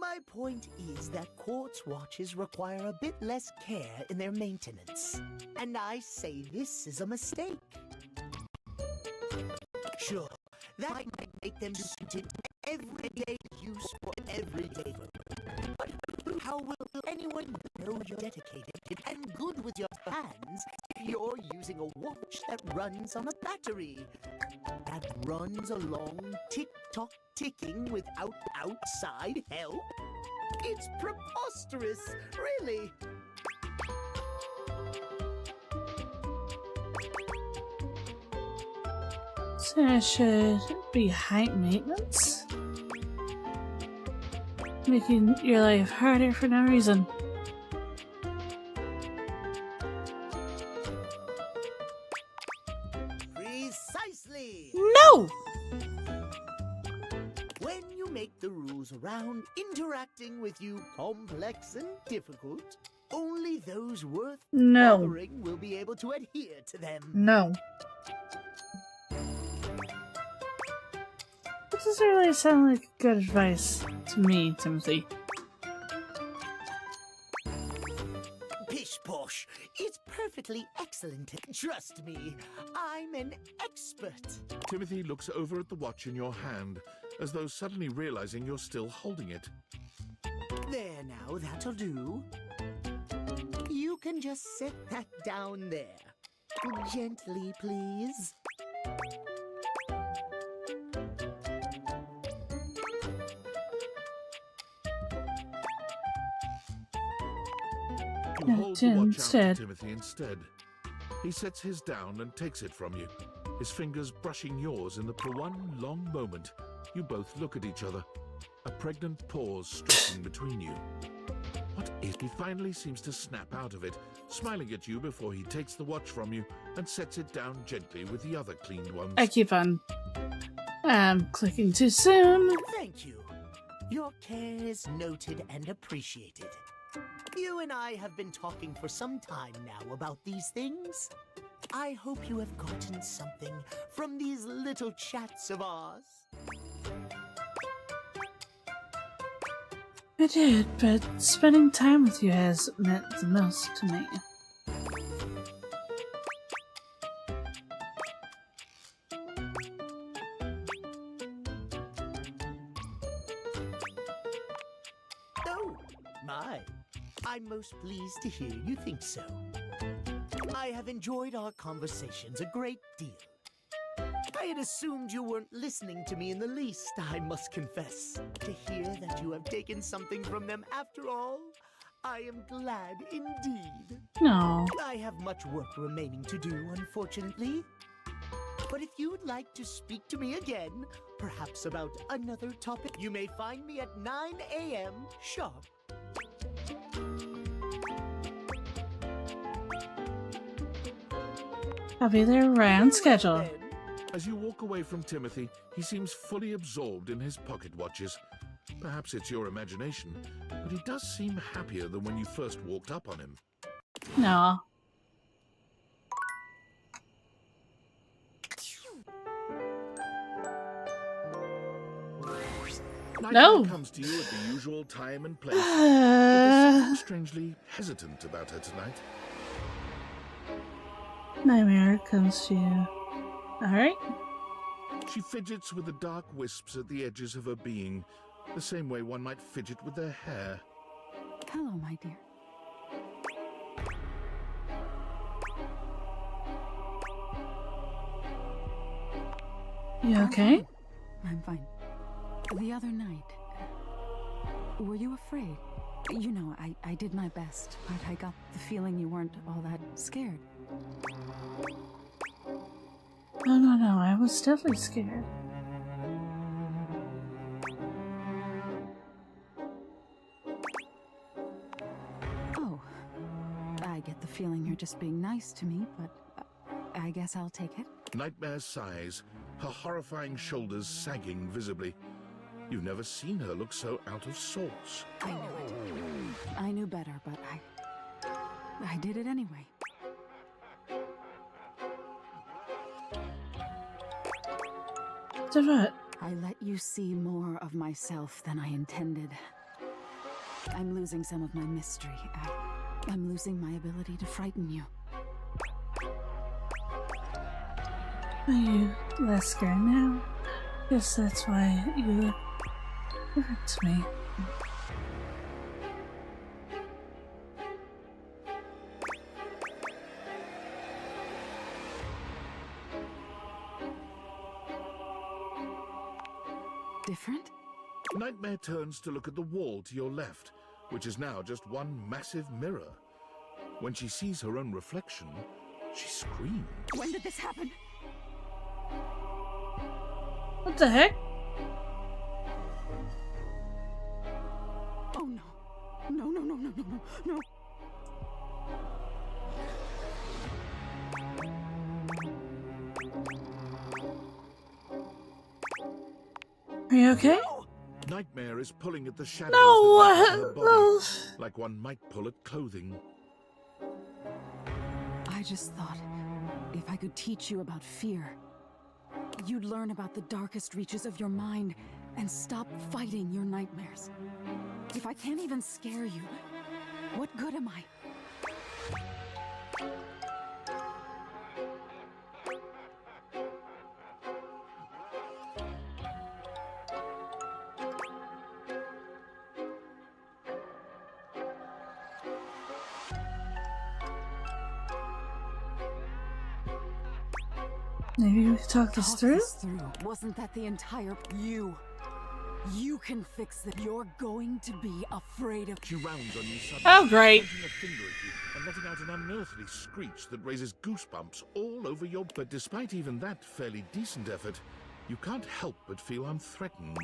My point is that quartz watches require a bit less care in their maintenance. And I say this is a mistake. Sure, that might make them suited to everyday use for everyday work. But how will anyone know you're dedicated and good with your hands if you're using a watch that runs on a battery? That runs along tick-tock ticking without outside help? It's preposterous, really. So it should be high maintenance? Making your life harder for no reason. Precisely! No! When you make the rules around interacting with you complex and difficult, only those worth No. bothering will be able to adhere to them. No. That doesn't really sound like good advice to me, Timothy. Pish posh, it's perfectly excellent. Trust me, I'm an expert. Timothy looks over at the watch in your hand, as though suddenly realizing you're still holding it. There now, that'll do. You can just set that down there. Gently, please. You No, hold the watch out instead. to Timothy instead. He sets his down and takes it from you, his fingers brushing yours in the for one long moment. You both look at each other, a pregnant pause stretching between you. What is... He finally seems to snap out of it, smiling at you before he takes the watch from you and sets it down gently with the other cleaned ones. I keep on clicking too soon. Thank you. Your care is noted and appreciated. You and I have been talking for some time now about these things. I hope you have gotten something from these little chats of ours. I did, but spending time with you has meant the most to me. Oh, my. I'm most pleased to hear you think so. I have enjoyed our conversations a great deal. I had assumed you weren't listening to me in the least, I must confess. To hear that you have taken something from them after all, I am glad indeed. No. I have much work remaining to do, unfortunately. But if you would like to speak to me again, perhaps about another topic, you may find me at 9 a.m. sharp. I'll be there right on schedule. Then, As you walk away from Timothy, he seems fully absorbed in his pocket watches. Perhaps it's your imagination, but he does seem happier than when you first walked up on him. No. Night No. comes to you at the usual time and place, but there's something strangely hesitant about her tonight. Nightmare comes to you. Alright. She fidgets with the dark wisps at the edges of her being, the same way one might fidget with their hair. Hello, my dear. You okay? I'm fine. The other night, were you afraid? You know, I did my best, but I got the feeling you weren't all that scared. No, I was definitely scared. Oh, I get the feeling you're just being nice to me, but I guess I'll take it. Nightmare sighs, her horrifying shoulders sagging visibly. You've never seen her look so out of sorts. I knew it. I knew better, but I did it anyway. Did what? I let you see more of myself than I intended. I'm losing some of my mystery. I'm losing my ability to frighten you. Are you less scared now? Guess that's why you look hurts me. Different? Nightmare turns to look at the wall to your left, which is now just one massive mirror. When she sees her own reflection, she screams. When did this happen? What the heck? Oh no. No, no, no, no, no, no, no. Are you okay? Nightmare is pulling at the shadows No! that make up her body, like one might pull at clothing. I just thought if I could teach you about fear, you'd learn about the darkest reaches of your mind and stop fighting your nightmares. If I can't even scare you, what good am I? Maybe we could talk this through? Wasn't that the entire... You can fix it. You're going to be afraid of... She rounds on you suddenly, Oh, great. pointing a finger at you and letting out an unearthly screech that raises goosebumps all over your... But despite even that fairly decent effort, you can't help but feel unthreatened.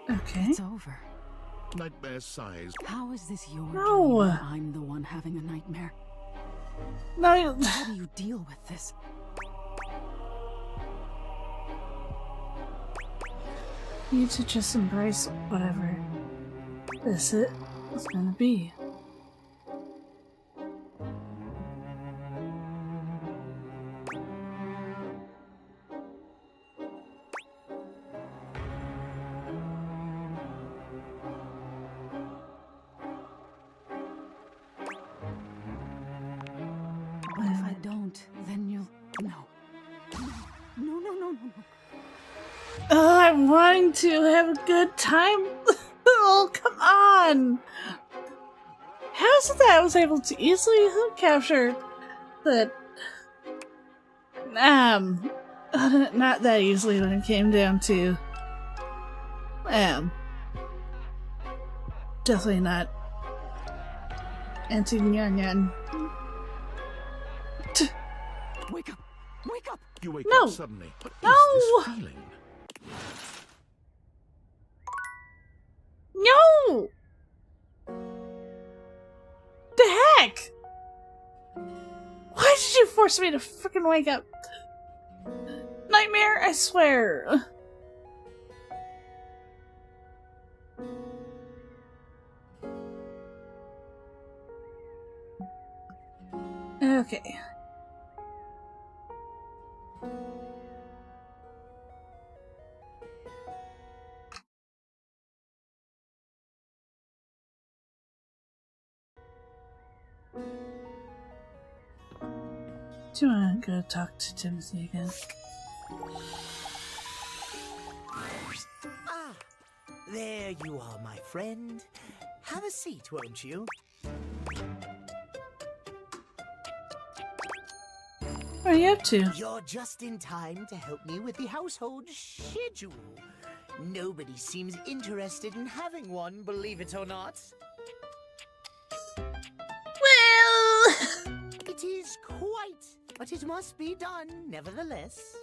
Okay. It's over. Nightmare sighs. How is this your No. dream? I'm the one having a nightmare. No, How do you deal with this? you need to just embrace whatever this is gonna be. But if I don't, then you'll... No. No, no, no, no, no. I'm wanting to have a good time. Oh, come on! How is it that I was able to easily capture that? Not that easily when it came down to. Definitely not. Auntie Nyan Nyan. Wake up! Wake up! You wake No. up suddenly. What is No. this feeling? No! The heck? Why did you force me to freaking wake up? Nightmare, I swear. Okay. Do you want to go talk to Timothy again? Ah, there you are, my friend. Have a seat, won't you? What are you up to? You're just in time to help me with the household schedule. Nobody seems interested in having one, believe it or not. Well... It is quite, but it must be done nevertheless.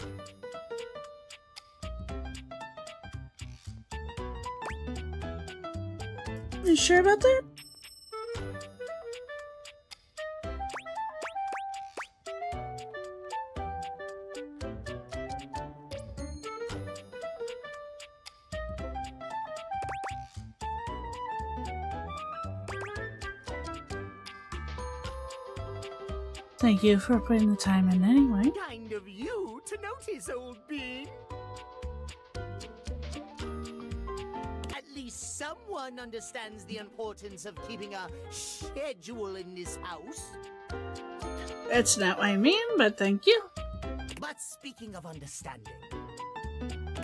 You sure about that? Thank you for putting the time in anyway. Kind of you to notice, old bean. At least least someone understands the importance of keeping a schedule in this house. That's not what I mean, but thank you. But speaking of understanding,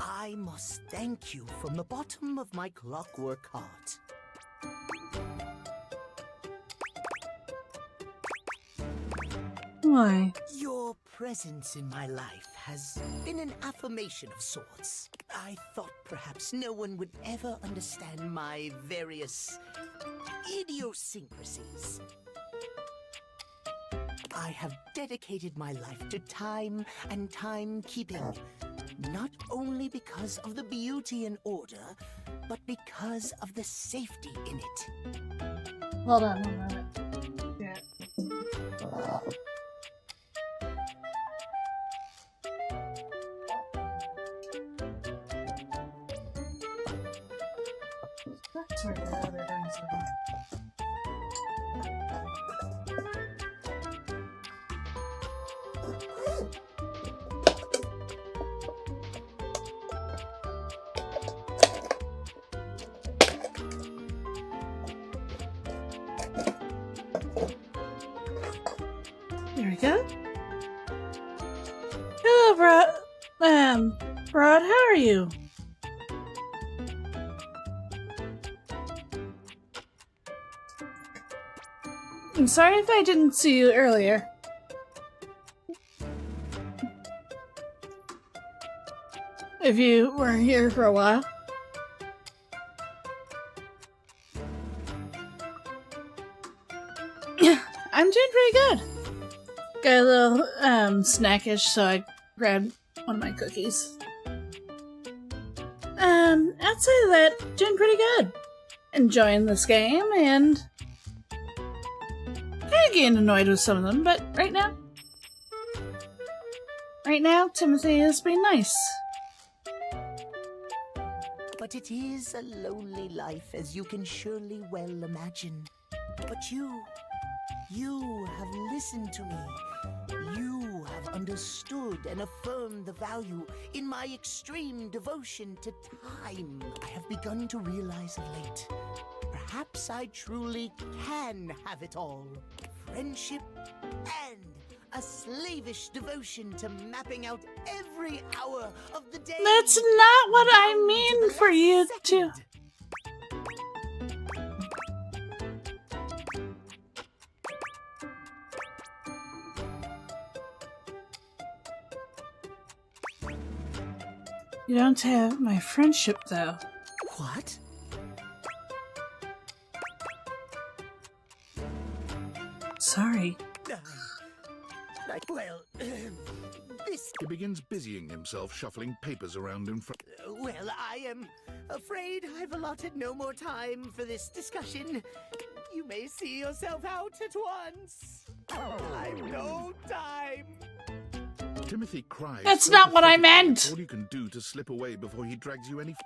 I must thank you from the bottom of my clockwork heart. Why? Your presence in my life has been an affirmation of sorts. I thought perhaps no one would ever understand my various idiosyncrasies. I have dedicated my life to time and timekeeping, not only because of the beauty and order, but because of the safety in it. Hold on a minute. Yeah. That's where the other things are. There we go. Hello, Rod, how are you? I'm sorry if I didn't see you earlier. If you were here for a while. I'm doing pretty good. Got a little snackish, so I grabbed one of my cookies. Outside of that, doing pretty good. Enjoying this game and kind of getting annoyed with some of them, but right now, Timothy is being nice. But it is a lonely life, as you can surely well imagine. But you have listened to me. You have understood and affirmed the value in my extreme devotion to time. I have begun to realize of late, perhaps I truly can have it all. Friendship and a slavish devotion to mapping out every hour of the day. That's not what I mean for you to. You don't have my friendship, though. What? Sorry. Well, this... He begins busying himself shuffling papers around in front. Well, I am afraid I've allotted no more time for this discussion. You may see yourself out at once. I've no time. Timothy cries. That's not what I meant! It's all you can do to slip away before he drags you any...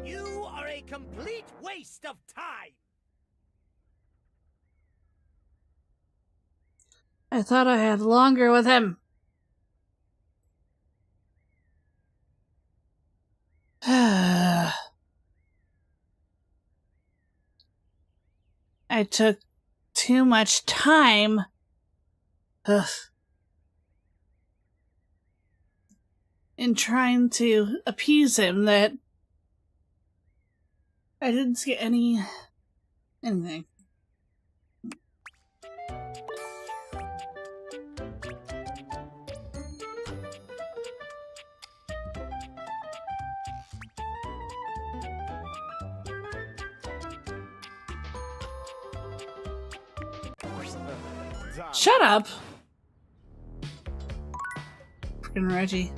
You are a complete waste of time! I thought I had longer with him. I took too much time. In trying to appease him that I didn't get anything. Shut up! Freaking Reggie.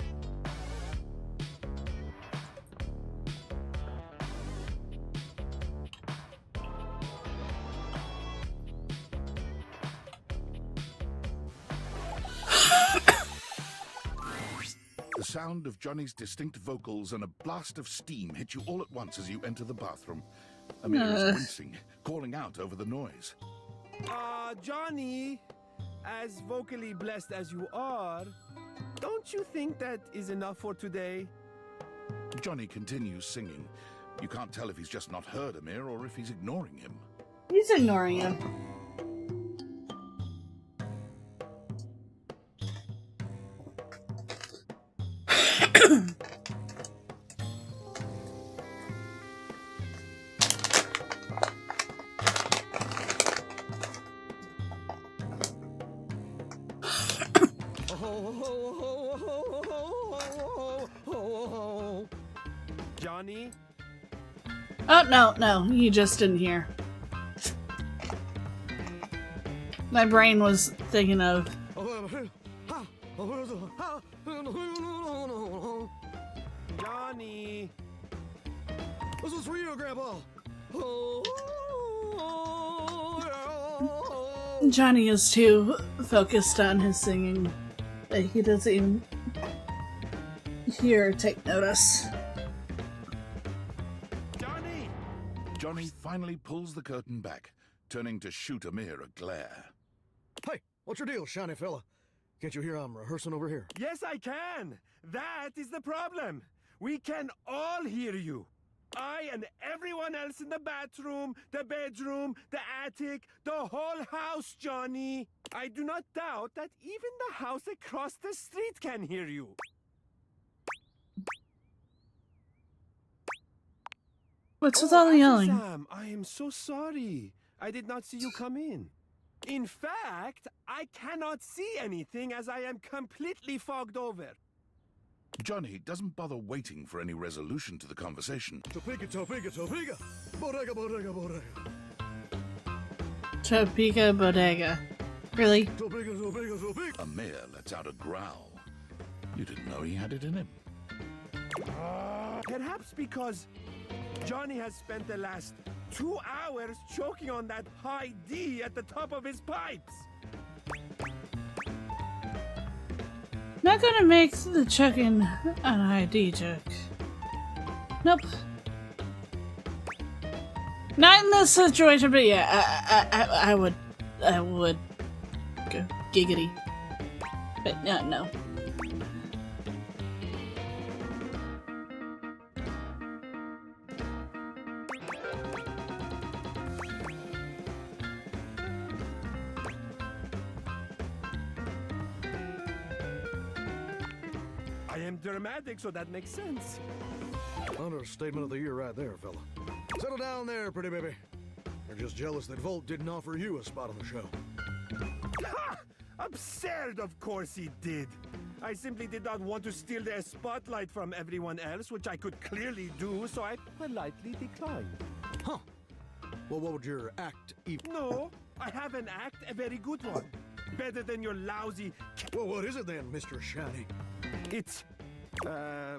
The sound of Johnny's distinct vocals and a blast of steam hit you all at once as you enter the bathroom. Amir is wincing, calling out over the noise. Johnny, as vocally blessed as you are, Don't you think that is enough for today? Johnny continues singing. You can't tell if he's just not heard Amir or if he's ignoring him. He's ignoring him. Johnny? Oh, no, you just didn't hear. My brain was thinking of... Johnny! This is for you, Grandpa. Johnny is too focused on his singing that he doesn't even hear or take notice. Johnny! Johnny finally pulls the curtain back, turning to shoot Amir a glare. Hey, what's your deal, shiny fella? Can't you hear I'm rehearsing over here? Yes, I can! That is the problem! We can all hear you! I and everyone else in the bathroom, the bedroom, the attic, the whole house, Johnny! I do not doubt that even the house across the street can hear you. What's with all the yelling? Sam, I am so sorry. I did not see you come in. In fact, I cannot see anything as I am completely fogged over. Johnny doesn't bother waiting for any resolution to the conversation. Topeka, Topeka, Topeka. Bodega, bodega, bodega. Topeka Bodega. Really? Topeka, Topeka, Topeka. Amir lets out a growl. You didn't know he had it in him. Perhaps because Johnny has spent the last 2 hours choking on that high D at the top of his pipes. Not gonna make the choking an ID joke. Nope. Not in this situation, but yeah, I would go giggity. But no. I am dramatic, so that makes sense. Understatement of the year right there, fella. Settle down there, pretty baby. You're just jealous that Volt didn't offer you a spot on the show. Ha! Absurd, of course he did. I simply did not want to steal the spotlight from everyone else, which I could clearly do, so I politely declined. Huh. Well, what would your act even... No, I have an act, a very good one. Better than your lousy... Well, what is it then, Mr. Shiny? It's... I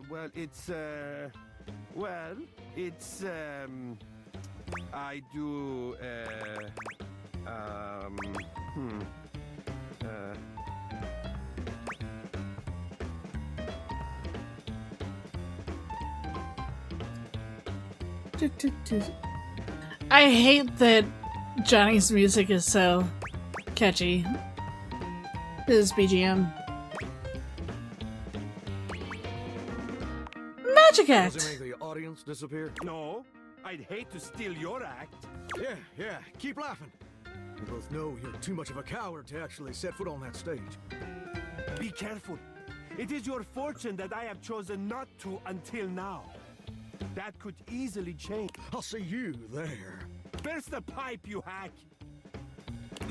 do, I hate that Johnny's music is so catchy. His BGM. Magic Does act! it make the audience disappear? No, I'd hate to steal your act. Yeah, keep laughing. We both know you're too much of a coward to actually set foot on that stage. Be careful. It is your fortune that I have chosen not to until now. That could easily change. I'll see you there. Burst the pipe, you hack!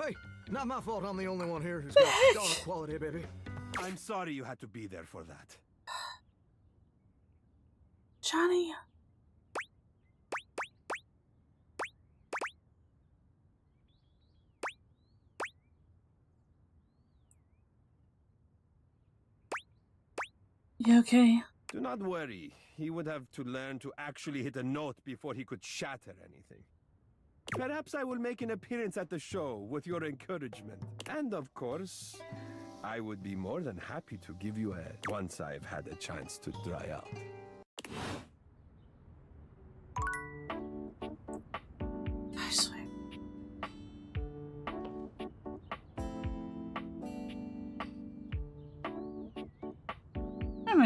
Hey, not my fault I'm the only one here who's got star quality, baby. I'm sorry you had to be there for that. Johnny. You okay? Do not worry. He would have to learn to actually hit a note before he could shatter anything. Perhaps I will make an appearance at the show with your encouragement. And of course, I would be more than happy to give you a once I've had a chance to dry out. I swear.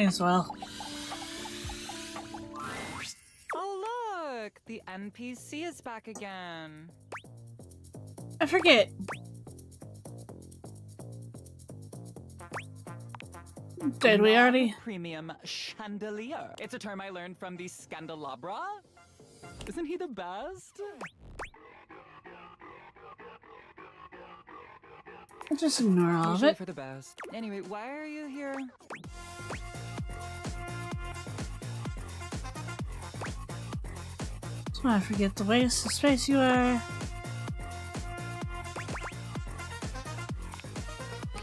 Might as well. Oh, look! The NPC is back again. I forget. Did we already? Premium chandelier. It's a term I learned from the Scandelabra. Isn't he the best? I'll just ignore all of Usually it. for the best. Anyway, why are you here? So I forget the waste of space you are.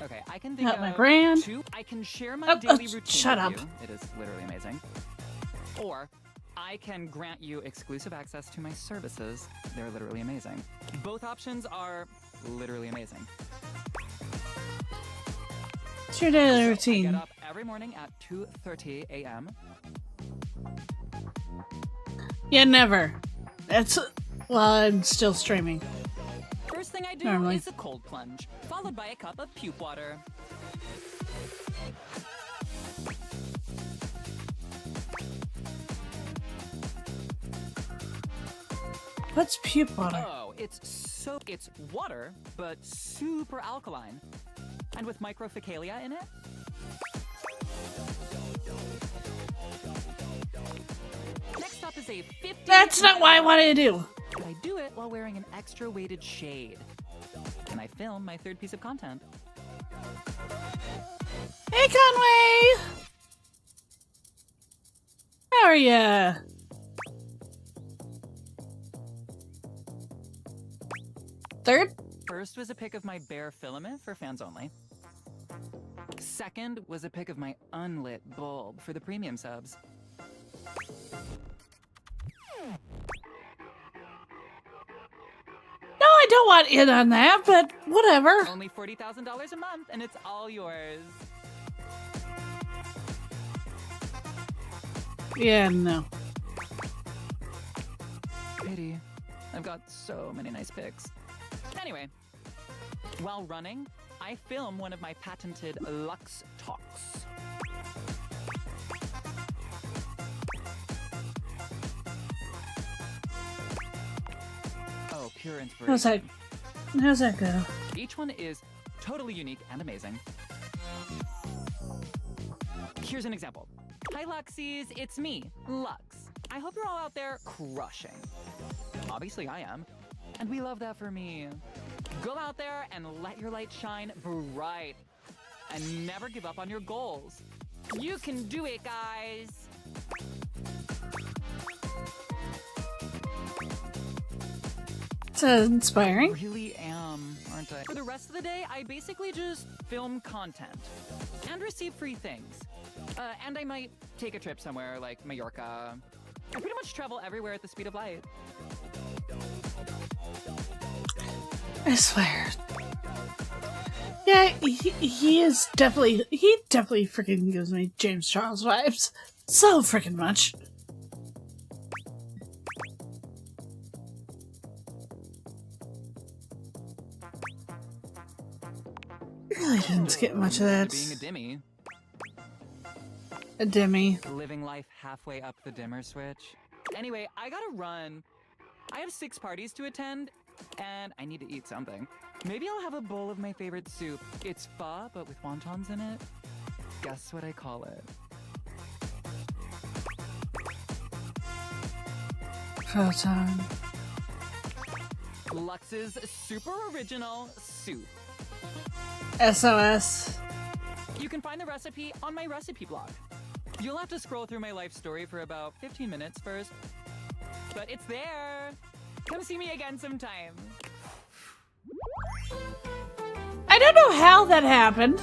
Okay, I can think Not of my brand. two. I can share my Oh, daily routine shut with up. you. It is literally amazing. Or I can grant you exclusive access to my services. They're literally amazing. Both options are literally amazing. It's your daily I get routine. up every morning at 2:30 a.m. Yeah, never. That's while I'm still streaming. First thing I do Normally. is a cold plunge, followed by a cup of puke water. What's puke water? Oh, it's water, but super alkaline. And with microfecalia in it. Next up is a 50. That's not what I wanted to do. But I do it while wearing an extra weighted shade. And I film my third piece of content. Hey, Conway! How are ya? Third? First was a pic of my bare filament for fans only. Second was a pic of my unlit bulb for the premium subs. No, I don't want in on that, but whatever. Only $40,000 a month, and it's all yours. Yeah, no. Pity. I've got so many nice pics. Anyway, while running, I film one of my patented Lux Talks. Oh, pure inspiration. How's that go? Each one is totally unique and amazing. Here's an example. Hi Luxies, it's me, Lux. I hope you're all out there crushing. Obviously I am. And we love that for me. Go out there and let your light shine bright. And never give up on your goals. You can do it, guys. It's inspiring. I really am, aren't I? For the rest of the day, I basically just film content and receive free things. And I might take a trip somewhere like Mallorca. I pretty much travel everywhere at the speed of light. I swear. Yeah, he definitely freaking gives me James Charles vibes. So freaking much. Really didn't get much of that. Being a dimmy. A dimmy. Living life halfway up the dimmer switch. Anyway, I gotta run. I have 6 parties to attend, and I need to eat something. Maybe I'll have a bowl of my favorite soup. It's pho, but with wontons in it. Guess what I call it? Photon. Lux's super original soup. SOS. You can find the recipe on my recipe blog. You'll have to scroll through my life story for about 15 minutes first. But it's there. Come see me again sometime. I don't know how that happened.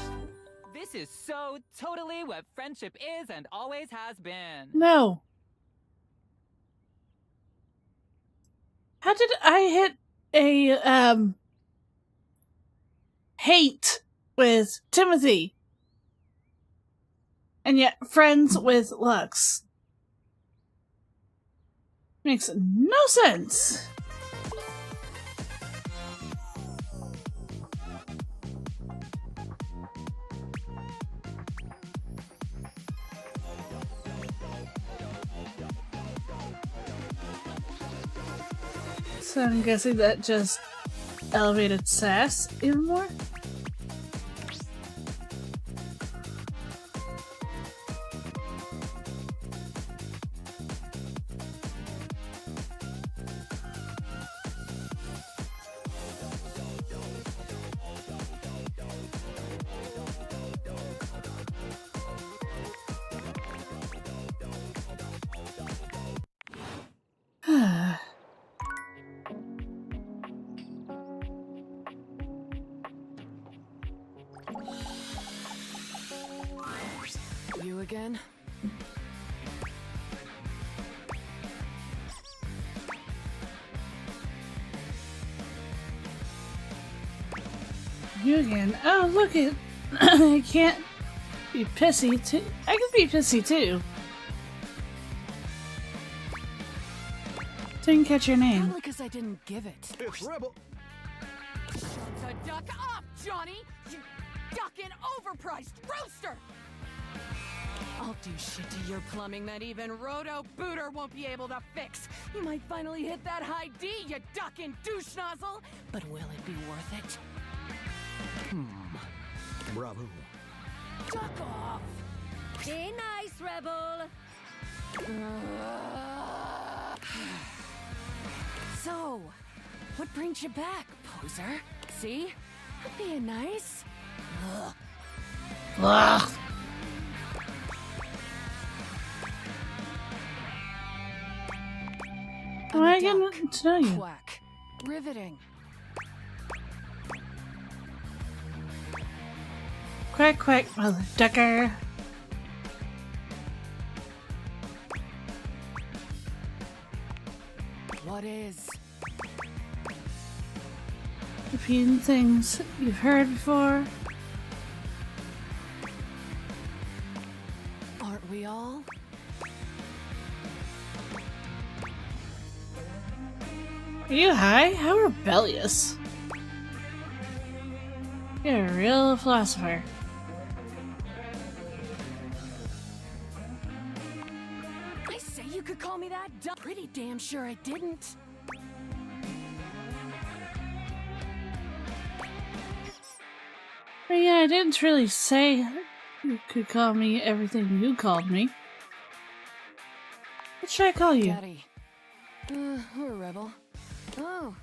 This is so totally what friendship is and always has been. No. How did I hit a, hate with Timothy? And yet friends with Lux? Makes no sense. So I'm guessing that just elevated sass even more? You again? You again. Oh, look it. I can't be pissy too. I can be pissy too. Didn't catch your name. Probably because I didn't give it. It's Rebel. The duck off, Johnny! You ducking overpriced rooster! I'll do shit to your plumbing that even Roto Booter won't be able to fix. You might finally hit that high D, you ducking douche nozzle. But will it be worth it? Bravo. Duck off! Be nice, Rebel. So, what brings you back, poser? See? I'm being nice. Ugh. I'm Why a I getting duck. to know you? Quack. Riveting. Quack quack, mother ducker. What is? Repeating things you've heard before. Aren't we all? Are you high? How rebellious. You're a real philosopher. I say you could call me that dumb. Pretty damn sure I didn't. But yeah, I didn't really say you could call me everything you called me. What should I call you? Daddy. Or a rebel. Oh.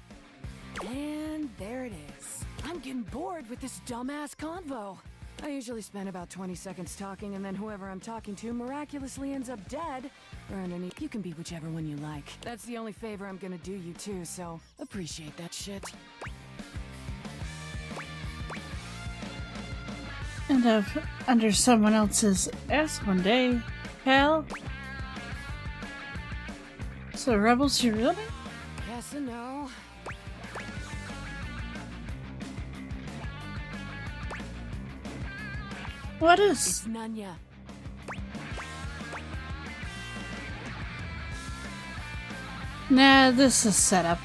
And there it is. I'm getting bored with this dumbass convo. I usually spend about 20 seconds talking, and then whoever I'm talking to miraculously ends up dead. Or underneath. You can be whichever one you like. That's the only favor I'm gonna do you too, so appreciate that shit. End up under someone else's ass one day, pal. So Rebel's your real name? Yes and no. What is? It's Nunya. Nah, this is set up.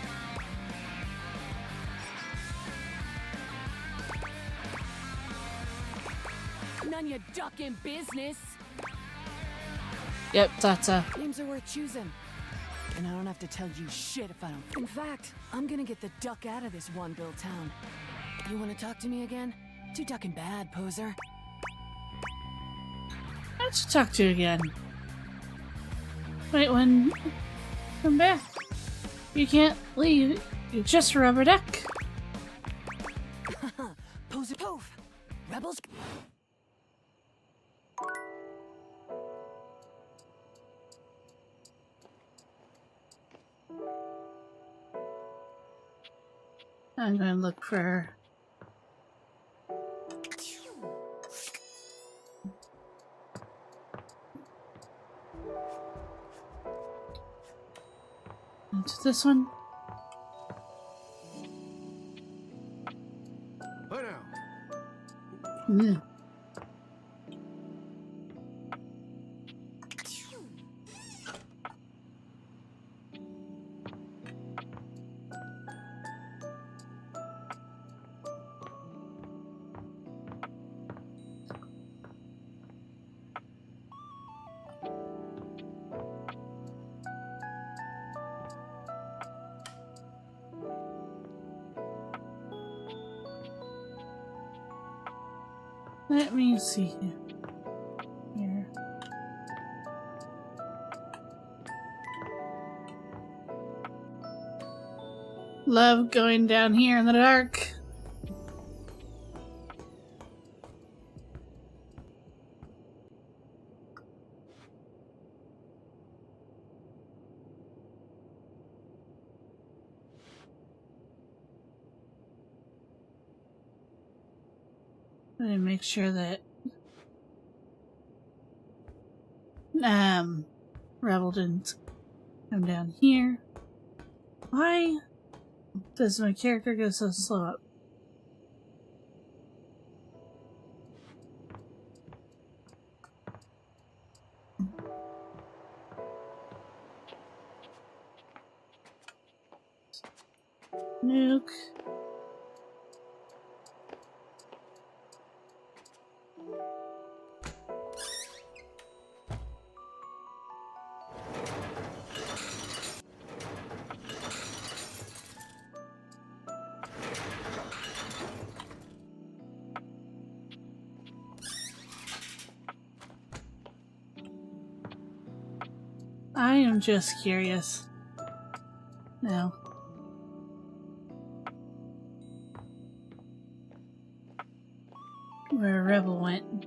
Nunya duck in business. Yep, that's a. Names are worth choosing. And I don't have to tell you shit if I don't. In fact, I'm gonna get the duck out of this one-bill town. You wanna talk to me again? Too ducking bad, poser. Let's talk to you again. Wait, when come back. You can't leave. You're just a rubber duck. Poser poof. Rebels. I'm gonna look for her. Into this one. Hi now. Mm. Let me see here. Love going down here in the dark. I'm gonna make sure that Rebel didn't come down here. Why does my character go so slow up? Nuke. I am just curious. Now. Where Rebel went.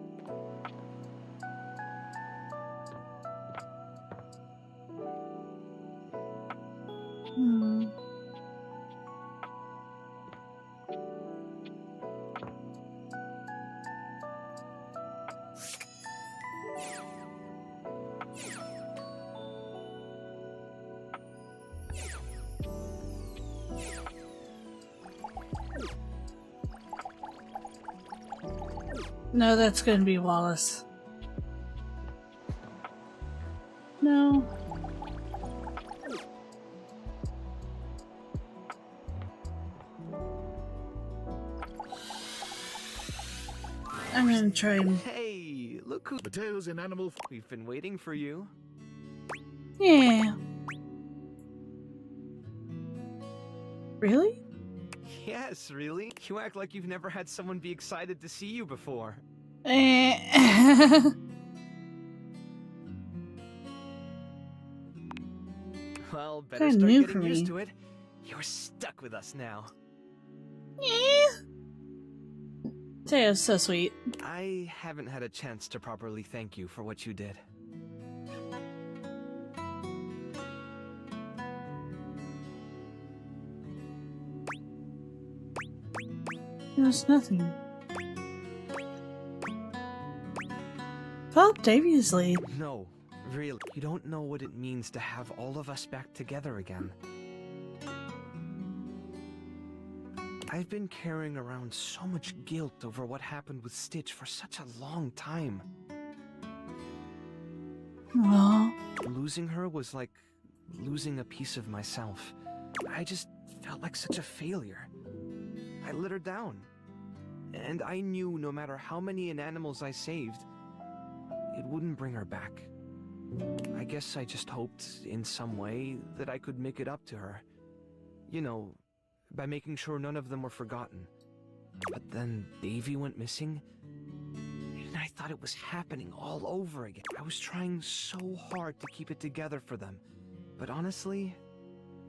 No, that's gonna be Wallace. No. I'm gonna try and... Hey, look who... Mateo's in animal... We've been waiting for you. Yeah. Really? Yes, really? You act like you've never had someone be excited to see you before. Well, better Kinda start new getting for used me. to it. You're stuck with us now. Teo's so sweet. I haven't had a chance to properly thank you for what you did. There's nothing. Felt deviously. No, really. You don't know what it means to have all of us back together again. I've been carrying around so much guilt over what happened with Stitch for such a long time. Well, Losing her was like losing a piece of myself. I just felt like such a failure. I let her down. And I knew no matter how many inanimals I saved, it wouldn't bring her back. I guess I just hoped in some way that I could make it up to her. You know, by making sure none of them were forgotten. But then Davy went missing, and I thought it was happening all over again. I was trying so hard to keep it together for them. But honestly,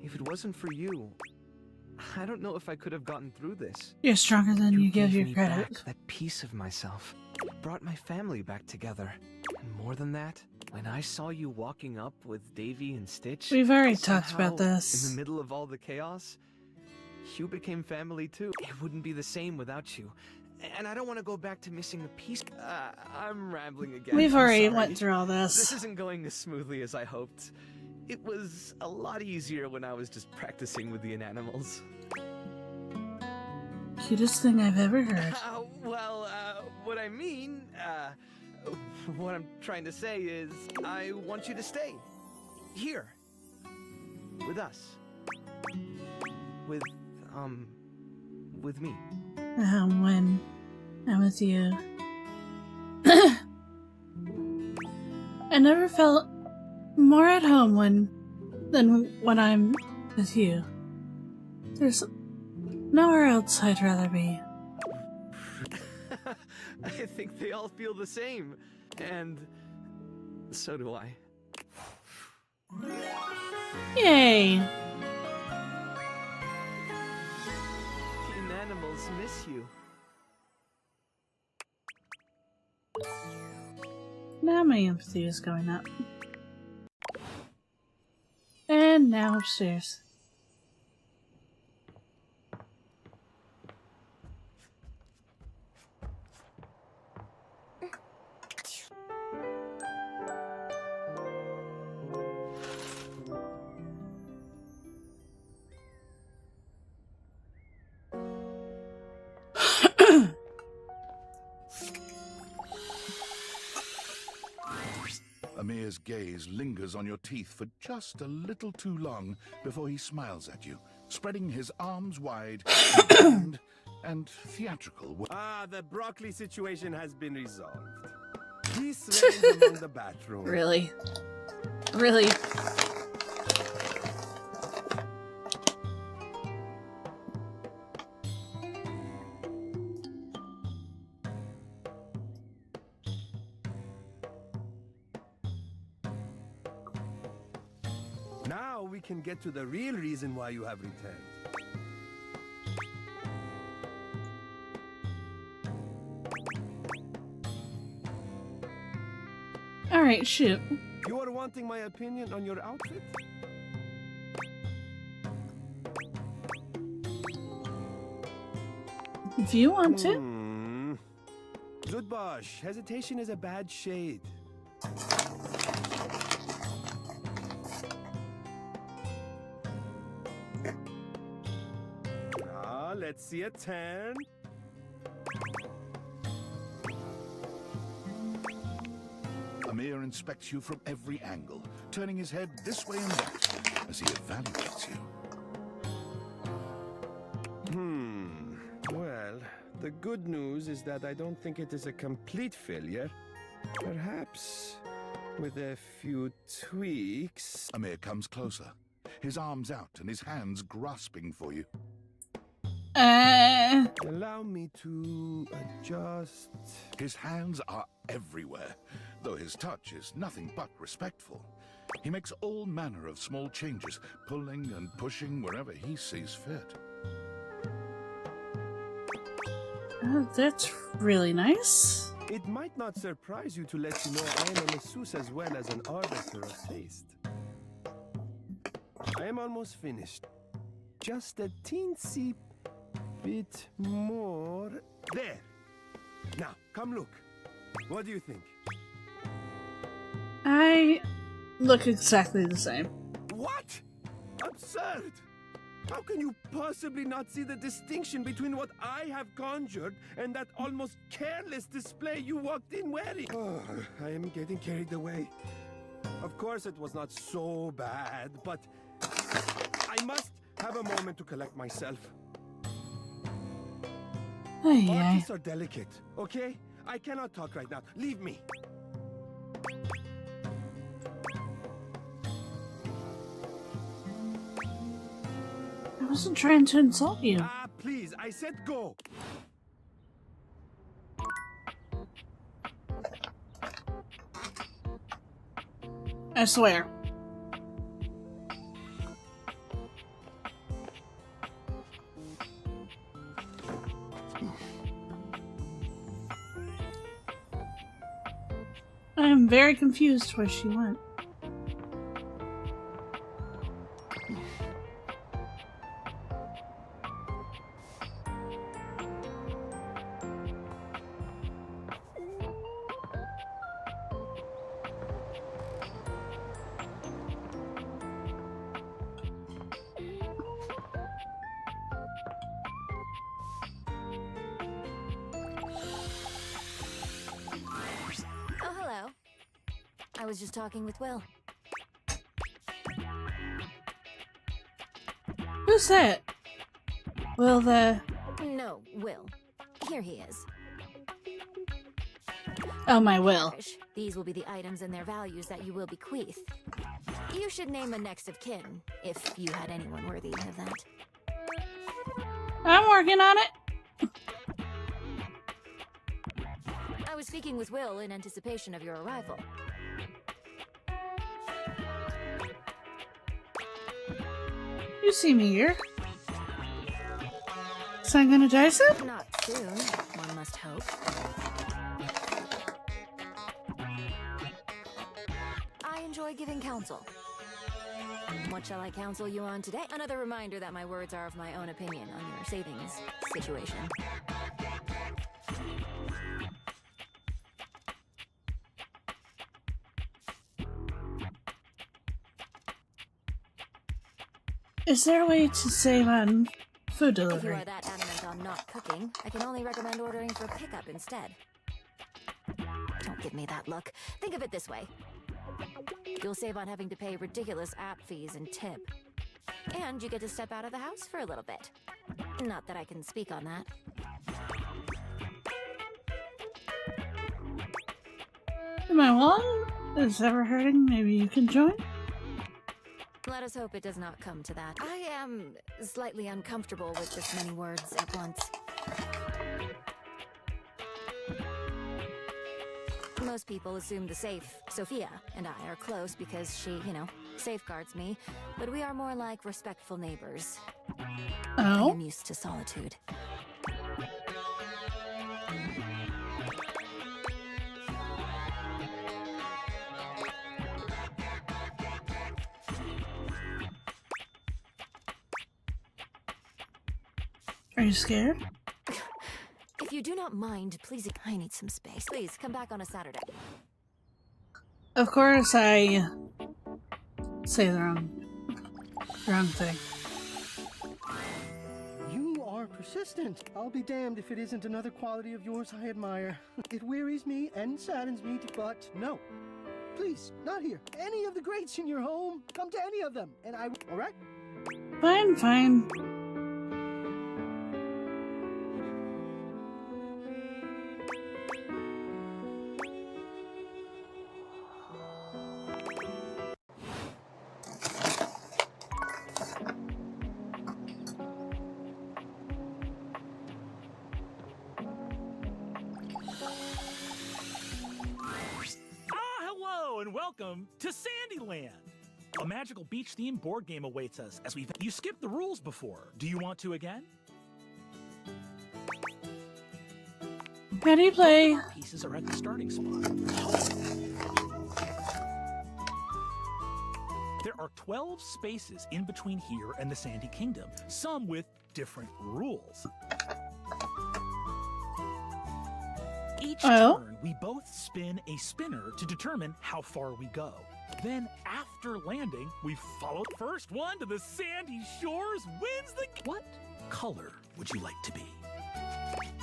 if it wasn't for you, I don't know if I could have gotten through this. you're stronger than you give gave your me credit. back that piece of myself. Brought my family back together. And more than that, when I saw you walking up with Davy and Stitch... We've already talked somehow, about this. in the middle of all the chaos, you became family too. It wouldn't be the same without you. And I don't want to go back to missing a piece. I'm rambling again. We've I'm already sorry. went through all This this. isn't going as smoothly as I hoped. It was a lot easier when I was just practicing with the inanimals. Cutest thing I've ever heard. What I mean, what I'm trying to say is, I want you to stay. Here. With us. With me. When I'm with you. I never felt more at home than when I'm with you. There's nowhere else I'd rather be. I think they all feel the same. And so do I. Yay! Teen animals miss you. Now my empathy is going up. And now upstairs. Amir's gaze lingers on your teeth for just a little too long before he smiles at you, spreading his arms wide and theatrical. Ah, the broccoli situation has been resolved. Peace reigns among the bathroom. Really? Really? Now we can get to the real reason why you have returned. Alright, shoot. You are wanting my opinion on your outfit? If you want to. Good bosh. Hesitation is a bad shade. Now, let's see a 10. Amir inspects you from every angle, turning his head this way and that as he evaluates you. Well, the good news is that I don't think it is a complete failure. Perhaps with a few tweaks. Amir comes closer, his arms out and his hands grasping for you. Allow me to adjust. His hands are everywhere, though his touch is nothing but respectful. He makes all manner of small changes, pulling and pushing wherever he sees fit. That's really nice. It might not surprise you to let you know I am a masseuse as well as an arbiter of taste. I am almost finished. Just a teensy bit more. There. Now, come look. What do you think? I look exactly the same. What? Absurd! How can you possibly not see the distinction between what I have conjured and that almost careless display you walked in wearing? Oh, I am getting carried away. Of course it was not so bad, but I must have a moment to collect myself. Artists are delicate, okay? I cannot talk right now. Leave me. I wasn't trying to insult you. Ah, please, I said go. I swear. I am very confused where she went. I was just talking with Will. Who's that? Will the... No, Will. Here he is. Oh, my Will. These will be the items and their values that you will bequeath. You should name a next of kin, if you had anyone worthy of that. I'm working on it. was speaking with Will in anticipation of your arrival. You see me here. So I'm gonna die soon? Not soon, one must hope. I enjoy giving counsel. What shall I counsel you on today? Another reminder that my words are of my own opinion on your savings situation. Is there a way to save on food If you delivery? are that adamant on not cooking, I can only recommend ordering for pickup instead. Don't give me that look. Think of it this way. You'll save on having to pay ridiculous app fees and tip. And you get to step out of the house for a little bit. Not that I can speak on that. Am I wrong? Is this ever hurting? Maybe you can join? Let us hope it does not come to that. I am slightly uncomfortable with this many words at once. Most people assume the safe, Sophia, and I are close because she, safeguards me, but we are more like respectful neighbors. I Oh? am used to solitude. Are you scared? If you do not mind, please, I need some space. Please, come back on a Saturday. Of course I say the wrong thing. You are persistent. I'll be damned if it isn't another quality of yours I admire. It wearies me and saddens me, but no. Please, not here. Any of the greats in your home, come to any of them, and I... All right? Fine, fine. Hello and welcome to Sandyland. A magical beach-themed board game awaits us as you skipped the rules before. Do you want to again? How do you play? Pieces are at the starting spot. There are 12 spaces in between here and the Sandy Kingdom, some with different rules. Each turn, we both spin a spinner to determine how far we go. Then, after landing, we follow the first one to the sandy shores wins the... What color would you like to be?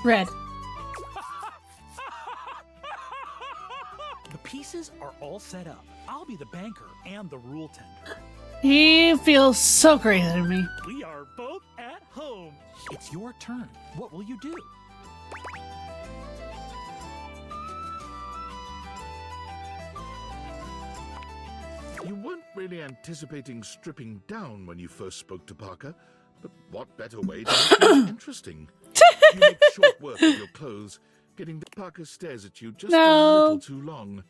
Red. The pieces are all set up. I'll be the banker and the rule tender. He feels so crazy to me. We are both at home. It's your turn. What will you do? You weren't really anticipating stripping down when you first spoke to Parker, but what better way to make things interesting? You make short work of your clothes, getting the Parker stares at you just a little too long.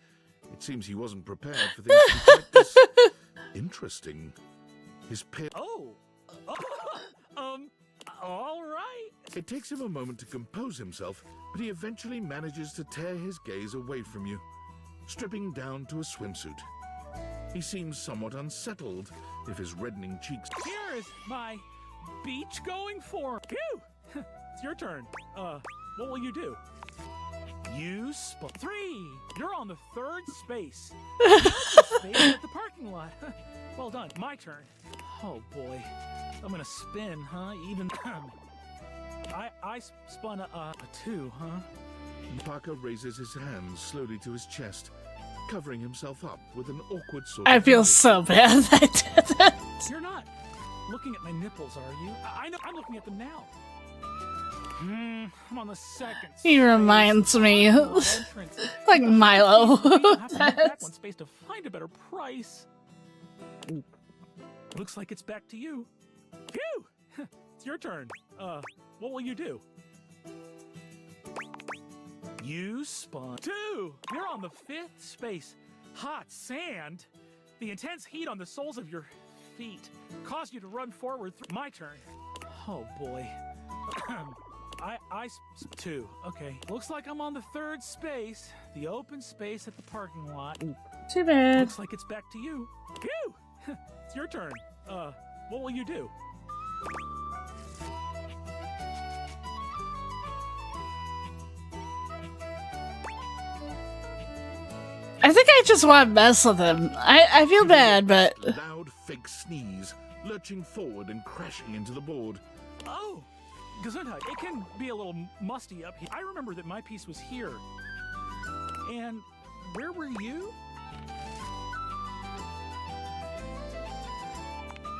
It seems he wasn't prepared for things to be quite this interesting. His pale... all right. It takes him a moment to compose himself, but he eventually manages to tear his gaze away from you, stripping down to a swimsuit. He seems somewhat unsettled, if his reddening cheeks... Here is my beach-going form. Phew! It's your turn. What will you do? You spot 3. You're on the 3rd space. Space at the parking lot. Well done. My turn. Oh boy, I'm gonna spin, huh? Even I spun a 2, huh? Parker raises his hands slowly to his chest, covering himself up with an awkward sort of... I feel so bad I did that. You're not looking at my nipples, are you? I know. I'm looking at them now. I'm on the 2nd. He reminds me like Milo. That one space to find a better price. Looks like it's back to you. Phew! It's your turn. What will you do? You spun 2. You're on the 5th space. Hot sand. The intense heat on the soles of your feet caused you to run forward. My turn. Oh boy. I 2. Okay. Looks like I'm on the 3rd space. The open space at the parking lot. Too bad. Looks like it's back to you. Phew! It's your turn. What will you do? I think I just want to mess with him. I feel bad, but... Loud fake sneeze, lurching forward and crashing into the board. Oh! Gesundheit, it can be a little musty up here. I remember that my piece was here. And where were you?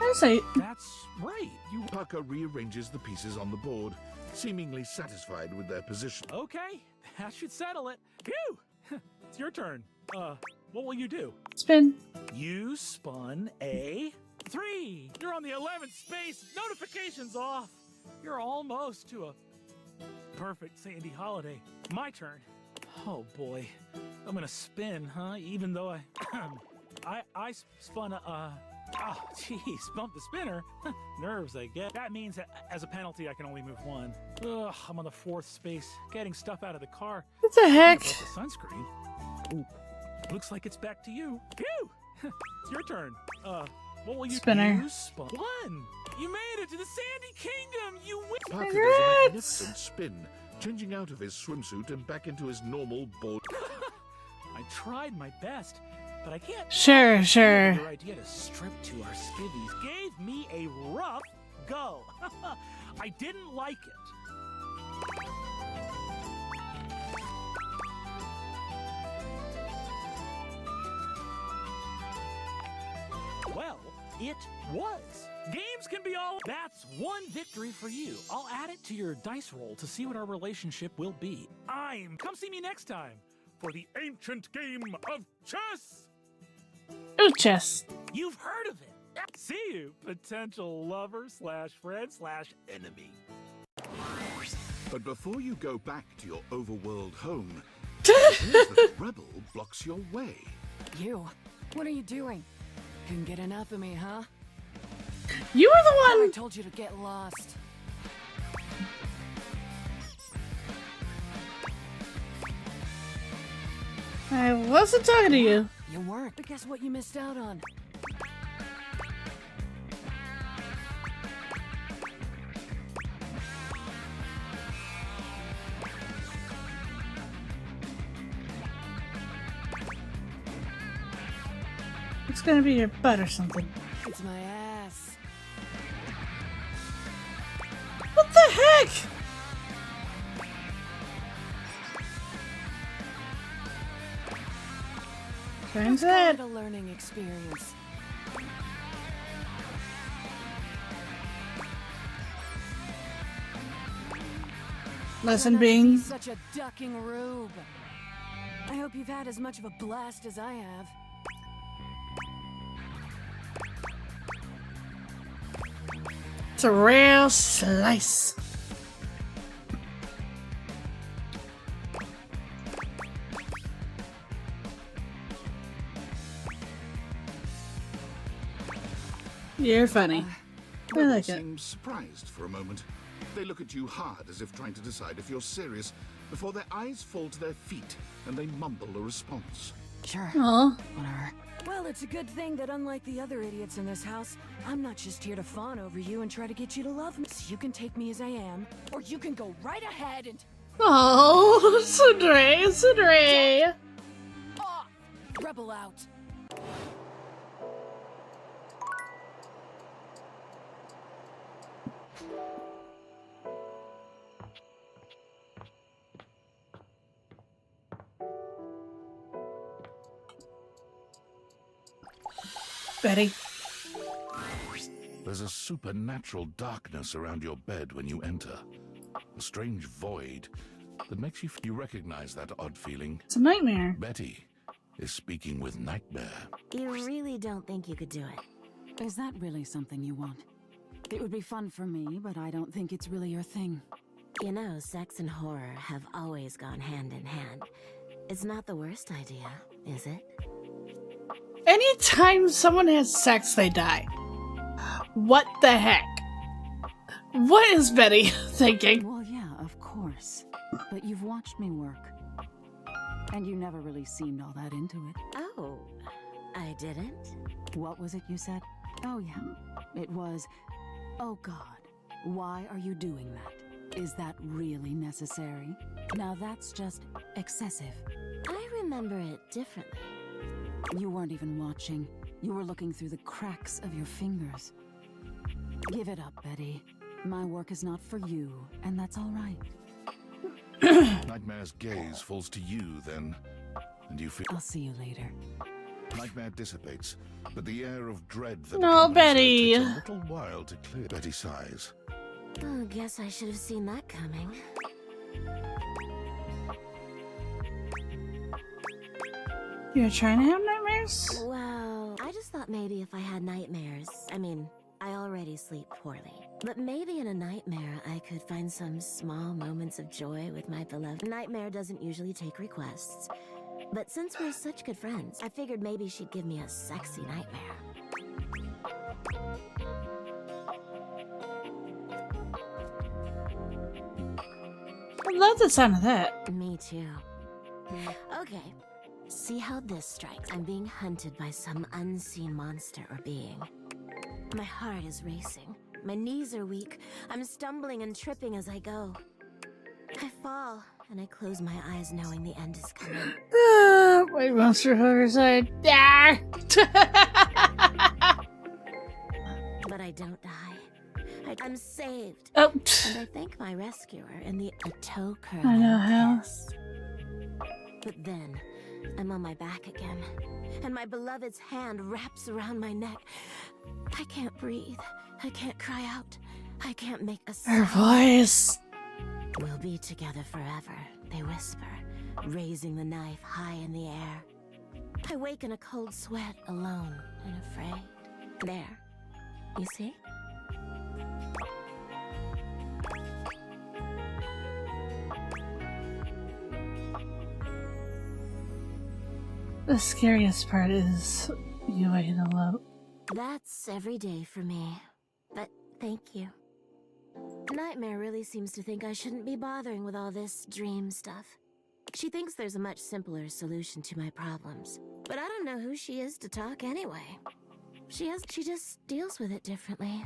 I say... That's right. Parker rearranges the pieces on the board, seemingly satisfied with their position. Okay, that should settle it. Phew! It's your turn. What will you do? Spin. You spun a 3. You're on the 11th space. Notifications off. You're almost to a perfect sandy holiday. My turn. Oh boy, I'm gonna spin, huh? Even though I spun a oh jeez, bumped the spinner. Nerves, I get. That means that as a penalty, I can only move 1. Ugh, I'm on the 4th space, getting stuff out of the car. What the heck? The sunscreen. Ooh. Looks like it's back to you. Phew! It's your turn. What will you Spinner. You spun 1. You made it to the Sandy Kingdom. You win. Parker does a magnificent spin, changing out of his swimsuit and back into his normal board. I tried my best, but I can't. Sure. Your idea to strip to our skivvies gave me a rough go. I didn't like it. Well, it was. Games can be all... That's 1 victory for you. I'll add it to your dice roll to see what our relationship will be. Come see me next time for the ancient game of chess. Ooh, chess. You've heard of it. See you, potential lover / friend / enemy. But before you go back to your overworld home, the rebel blocks your way. You, what are you doing? Couldn't get enough of me, huh? You were the I one. told you to get lost. I wasn't talking to you. You weren't. But guess what you missed out on? It's gonna be your butt or something. It's my ass. What the heck? Turns Let's out. call it a learning experience. Lesson You're not being. such a ducking rube. I hope you've had as much of a blast as I have. It's a real slice. You're funny. I Rebel like it. seems surprised for a moment. They look at you hard as if trying to decide if you're serious before their eyes fall to their feet and they mumble a response. Sure. Aw. Whatever. Well, it's a good thing that unlike the other idiots in this house, I'm not just here to fawn over you and try to get you to love me. So you can take me as I am, or you can go right ahead and... Oh, Sudre. Off! Rebel out. Betty. There's a supernatural darkness around your bed when you enter. A strange void that makes you recognize that odd feeling. It's a nightmare. Betty is speaking with Nightmare. You really don't think you could do it? Is that really something you want? It would be fun for me, but I don't think it's really your thing. You know, sex and horror have always gone hand in hand. It's not the worst idea, is it? Anytime someone has sex, they die. What the heck? What is Betty thinking? Well, yeah, of course. But you've watched me work. And you never really seemed all that into it. Oh, I didn't? What was it you said? Oh, yeah. It was, oh God, why are you doing that? Is that really necessary? Now that's just excessive. I remember it differently. You weren't even watching. You were looking through the cracks of your fingers. Give it up, Betty. My work is not for you, and that's all right. Nightmare's gaze falls to you then, and you feel... I'll see you later. Nightmare dissipates, but the air of dread that No, accompanies Betty. her takes a little while to clear. Betty sighs. Oh, guess I should have seen that coming. You're trying to have nightmares? Well, I just thought maybe if I had nightmares, I mean, I already sleep poorly. But maybe in a nightmare, I could find some small moments of joy with my beloved. Nightmare doesn't usually take requests. But since we're such good friends, I figured maybe she'd give me a sexy nightmare. I love the sound of that. Me too. Okay, see how this strikes. I'm being hunted by some unseen monster or being. My heart is racing. My knees are weak. I'm stumbling and tripping as I go. I fall, and I close my eyes knowing the end is coming. My monster huggers side. Ah! But I don't die. I'm saved. Oh. And I thank my rescuer in the toe curl. I know how. But then, I'm on my back again, and my beloved's hand wraps around my neck. I can't breathe. I can't cry out. I can't make a sound. Her voice. We'll be together forever, they whisper, raising the knife high in the air. I wake in a cold sweat, alone and afraid. There. You see? The scariest part is you waking alone. That's every day for me. But thank you. Nightmare really seems to think I shouldn't be bothering with all this dream stuff. She thinks there's a much simpler solution to my problems. But I don't know who she is to talk anyway. She just deals with it differently.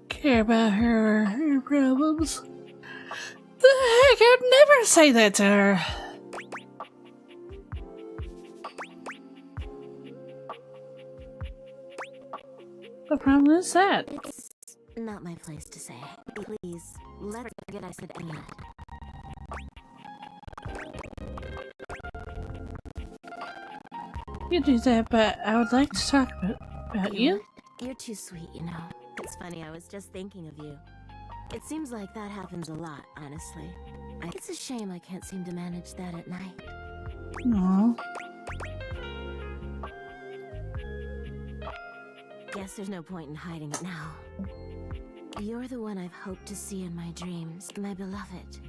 Care about her problems. The heck, I'd never say that to her. What problem is that? It's not my place to say. Please, let's forget I said any of it. You do that, but I would like to talk about you. You're too sweet, you know. It's funny, I was just thinking of you. It seems like that happens a lot, honestly. It's a shame I can't seem to manage that at night. Aww. Guess there's no point in hiding it now. You're the one I've hoped to see in my dreams, my beloved.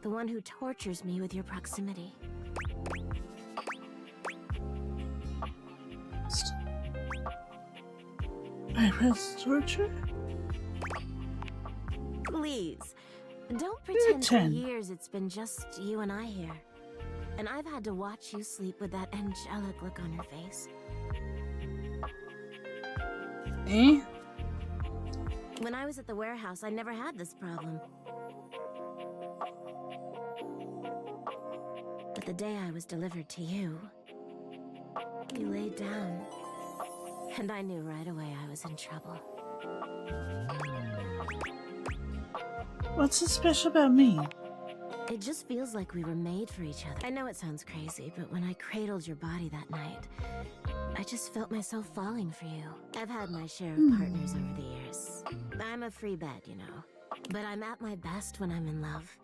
The one who tortures me with your proximity. My presence torture? Please, don't pretend for years it's been just you and I here. And I've had to watch you sleep with that angelic look on your face. Eh? When I was at the warehouse, I never had this problem. But the day I was delivered to you, you laid down. And I knew right away I was in trouble. What's so special about me? It just feels like we were made for each other. I know it sounds crazy, but when I cradled your body that night, I just felt myself falling for you. I've had my share of partners over the years. I'm a free bed, you know. But I'm at my best when I'm in love.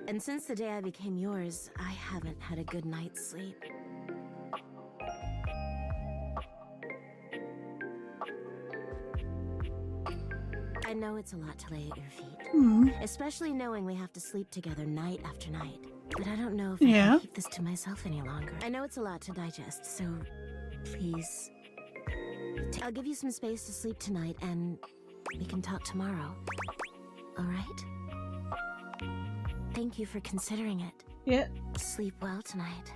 And since the day I became yours, I haven't had a good night's sleep. I know it's a lot to lay at your feet. Mm. Especially knowing we have to sleep together night after night. But I don't know if I Yeah. can keep this to myself any longer. I know it's a lot to digest, so please. I'll give you some space to sleep tonight, and we can talk tomorrow. All right? Thank you for considering it. Yeah. Sleep well tonight.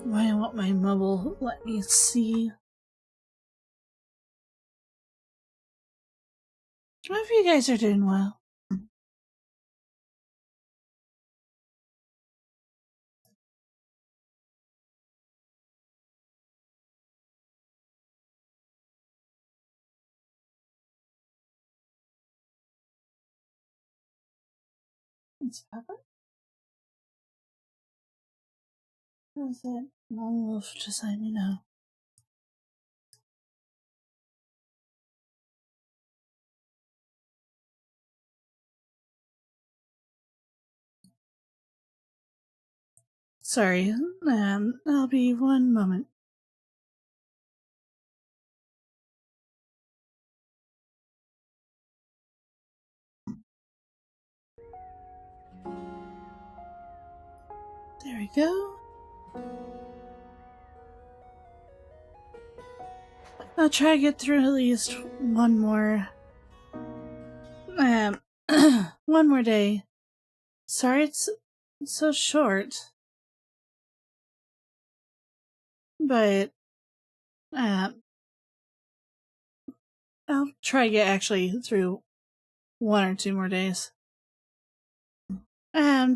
Why won't my mobile let me see? I hope you guys are doing well. It's Pepper? What is it? Long Wolf, just let me know. Sorry, I'll be 1 moment. There we go. I'll try to get through at least one more, one more day. Sorry it's so short, but, I'll try to get actually through 1 or 2 more days.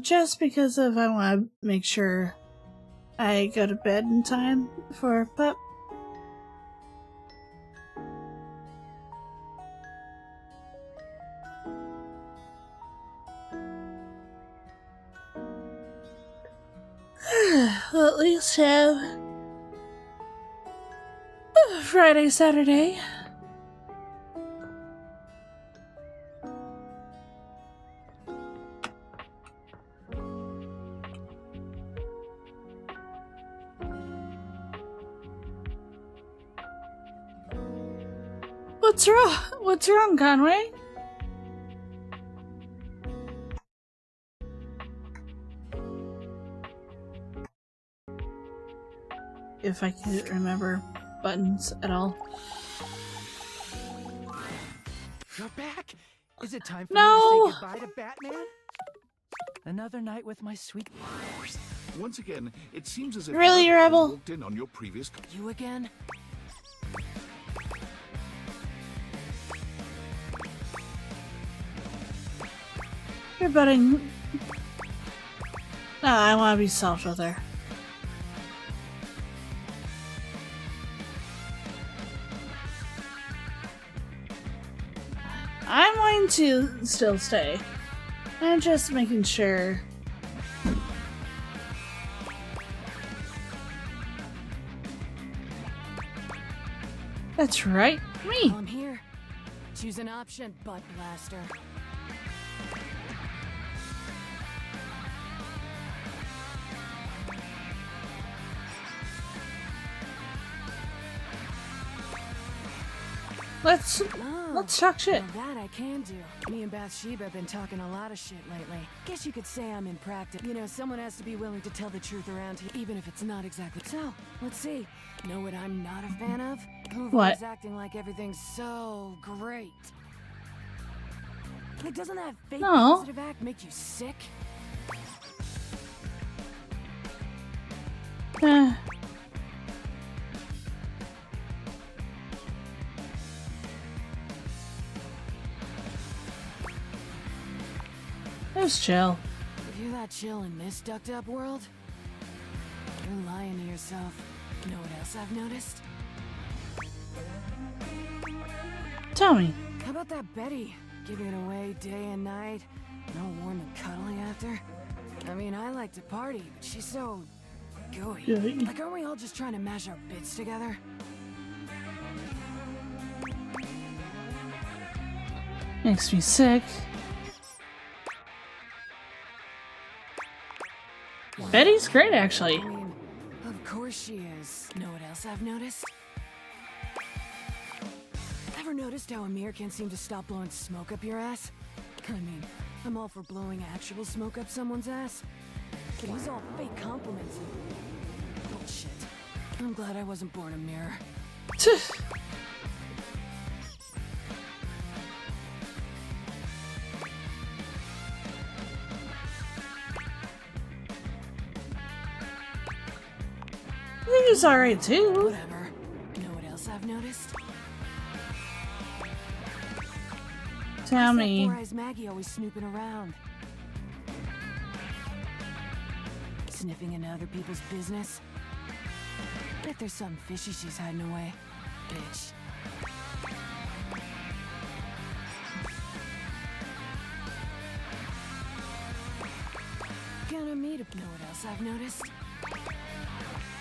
Just because of I want to make sure I go to bed in time for pup. We'll at least have Friday, Saturday. What's wrong? What's wrong, Conway? If I could remember buttons at all. You're back! Is it time for No! me to say goodbye to Batman? Another night with my sweet... Once again, it seems as if Really, Rebel Rebel? walked in on your previous. You again? You're butting. I want to be soft with her. I'm going to still stay. I'm just making sure. That's right, me. I'm here. Choose an option, butt blaster. Let's talk shit. Now that I can do. Me and Bathsheba have been talking a lot of shit lately. Guess you could say I'm in practice. You know, someone has to be willing to tell the truth around here, even if it's not exactly. So, let's see. Know what I'm not a fan of? What? Who's acting like everything's so great. Like, doesn't that fake No. positive act make you sick? Just chill. If you're that chill in this ducked up world, you're lying to yourself. You know what else I've noticed? Tell me. How about that Betty? giving it away day and night, and all warm and cuddly after. I mean, I like to party, but she's so gooey. Like, aren't we all just trying to mash our bits together? Makes me sick. Betty's great, actually. I mean, of course she is. Know what else I've noticed? Ever noticed how Amir can't seem to stop blowing smoke up your ass? I mean, I'm all for blowing actual smoke up someone's ass, but he's all fake compliments and bullshit. I'm glad I wasn't born a mirror. I think he's alright too. Whatever. Know what else I've noticed? Tell me. Four Eyes Maggie always snooping around. Sniffing into other people's business. Bet there's something fishy she's hiding away. Bitch. Gonna meet up. Know what else I've noticed?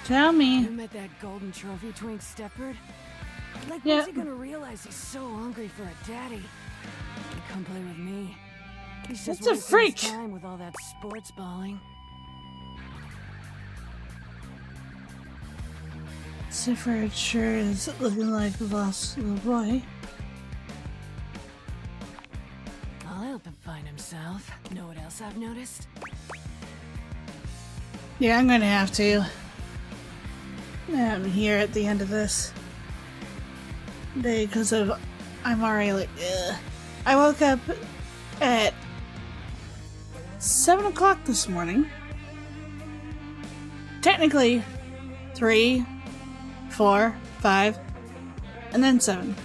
Tell me. You met that golden trophy twink Stepford? Like, Yeah. when's he gonna realize he's so hungry for a daddy? Come play with me. He's just That's a wasting freak. his time with all that sports balling. Sifford sure is looking like the lost little boy. I'll help him find himself. Know what else I've noticed? Yeah, I'm gonna have to. I'm here at the end of this day because of I'm already like, ugh. I woke up at 7 o'clock this morning. Technically 3, 4, 5, and then 7.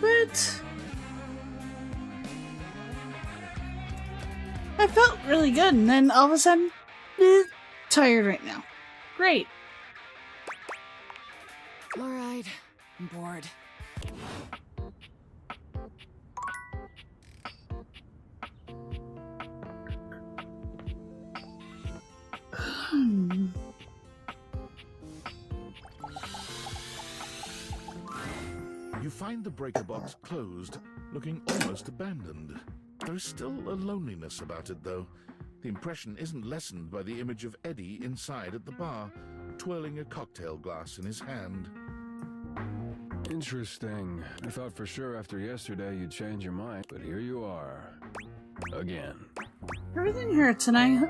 But I felt really good, and then all of a sudden, tired right now. Great. Alright, I'm bored. You find the breaker box closed, looking almost abandoned. There is still a loneliness about it, though. The impression isn't lessened by the image of Eddie inside at the bar, twirling a cocktail glass in his hand. Interesting. I thought for sure after yesterday you'd change your mind, but here you are. Again. Everything hurts, and I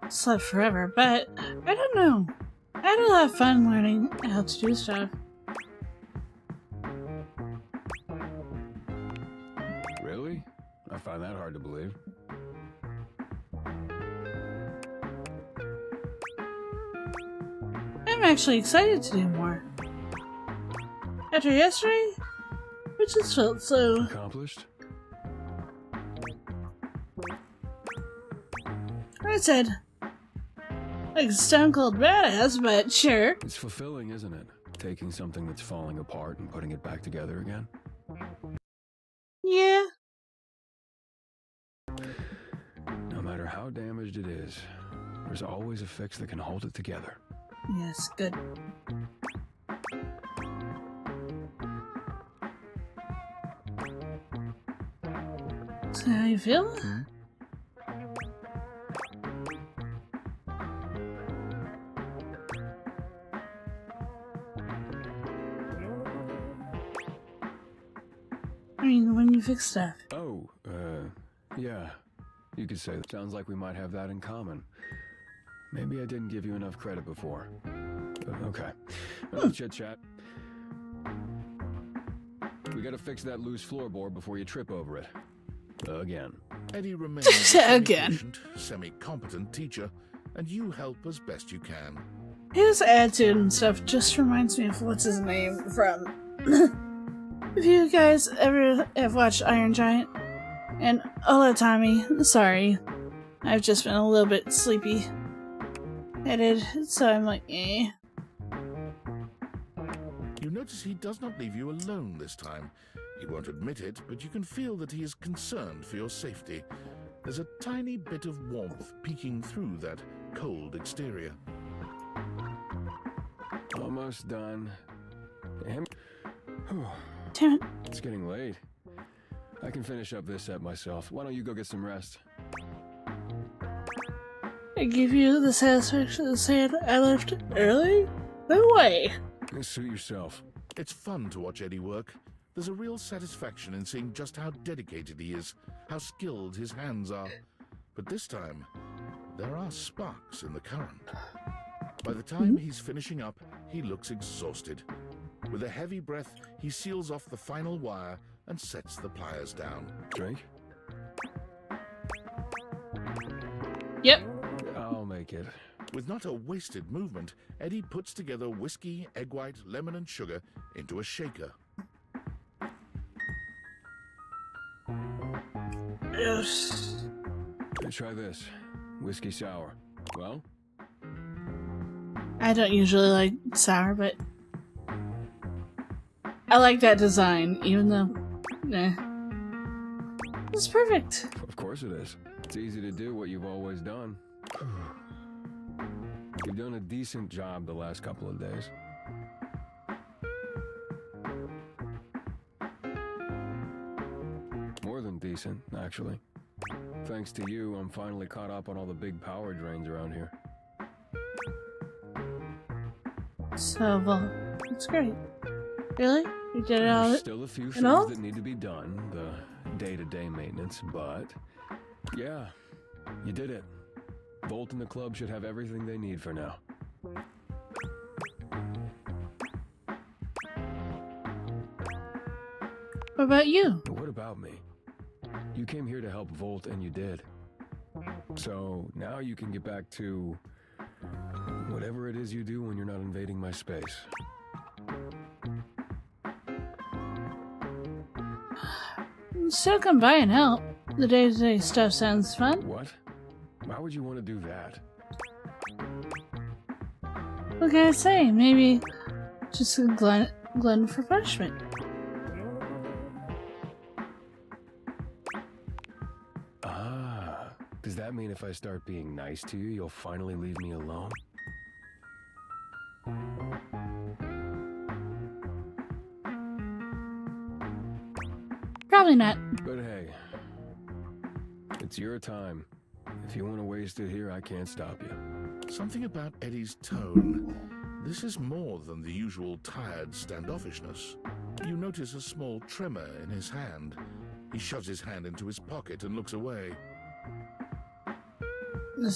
slept forever, but I don't know. I had a lot of fun learning how to do stuff. Really? I find that hard to believe. I'm actually excited to do more. After yesterday, it just felt so... Accomplished? I said, like Stone Cold Badass, but sure. It's fulfilling, isn't it? Taking something that's falling apart and putting it back together again. Yeah. No matter how damaged it is, there's always a fix that can hold it together. Yes, good. So how you feel? I mean, when you fix stuff. Oh, yeah. You could say that. Sounds like we might have that in common. Maybe I didn't give you enough credit before. Okay. Chit-chat. We gotta fix that loose floorboard before you trip over it. Again. Eddie remains a Again. semi-patient, semi-competent teacher, and you help as best you can. His attitude and stuff just reminds me of what's his name from... If you guys ever have watched Iron Giant, and hola Tommy, sorry, I've just been a little bit sleepy-headed, so I'm like, eh. You notice he does not leave you alone this time. He won't admit it, but you can feel that he is concerned for your safety. There's a tiny bit of warmth peeking through that cold exterior. Almost done. Damn. Damn it. It's getting late. I can finish up this set myself. Why don't you go get some rest? I give you the satisfaction of saying I left early? No way. Suit yourself. It's fun to watch Eddie work. There's a real satisfaction in seeing just how dedicated he is, how skilled his hands are. But this time, there are sparks in the current. By the time he's finishing up, he looks exhausted. With a heavy breath, he seals off the final wire and sets the pliers down. Drink? Yep. I'll make it. With not a wasted movement, Eddie puts together whiskey, egg white, lemon and sugar into a shaker. Yes. Try this. Whiskey sour. Well? I don't usually like sour, but I like that design, even though, nah. It's perfect. Of course it is. It's easy to do what you've always done. You've done a decent job the last couple of days. More than decent, actually. Thanks to you, I'm finally caught up on all the big power drains around here. So, well, it's great. Really? You did it all? There's still a few things all? that need to be done, the day-to-day maintenance, but yeah, you did it. Volt and the club should have everything they need for now. What about you? What about me? You came here to help Volt and you did. So now you can get back to whatever it is you do when you're not invading my space. Still come by and help. The day-to-day stuff sounds fun. What? Why would you want to do that? What can I say? Maybe just a glutton for punishment. Ah, does that mean if I start being nice to you, you'll finally leave me alone? Probably not. But hey, it's your time. If you want to waste it here, I can't stop you. Something about Eddie's tone. This is more than the usual tired standoffishness. You notice a small tremor in his hand. He shoves his hand into his pocket and looks away. Well,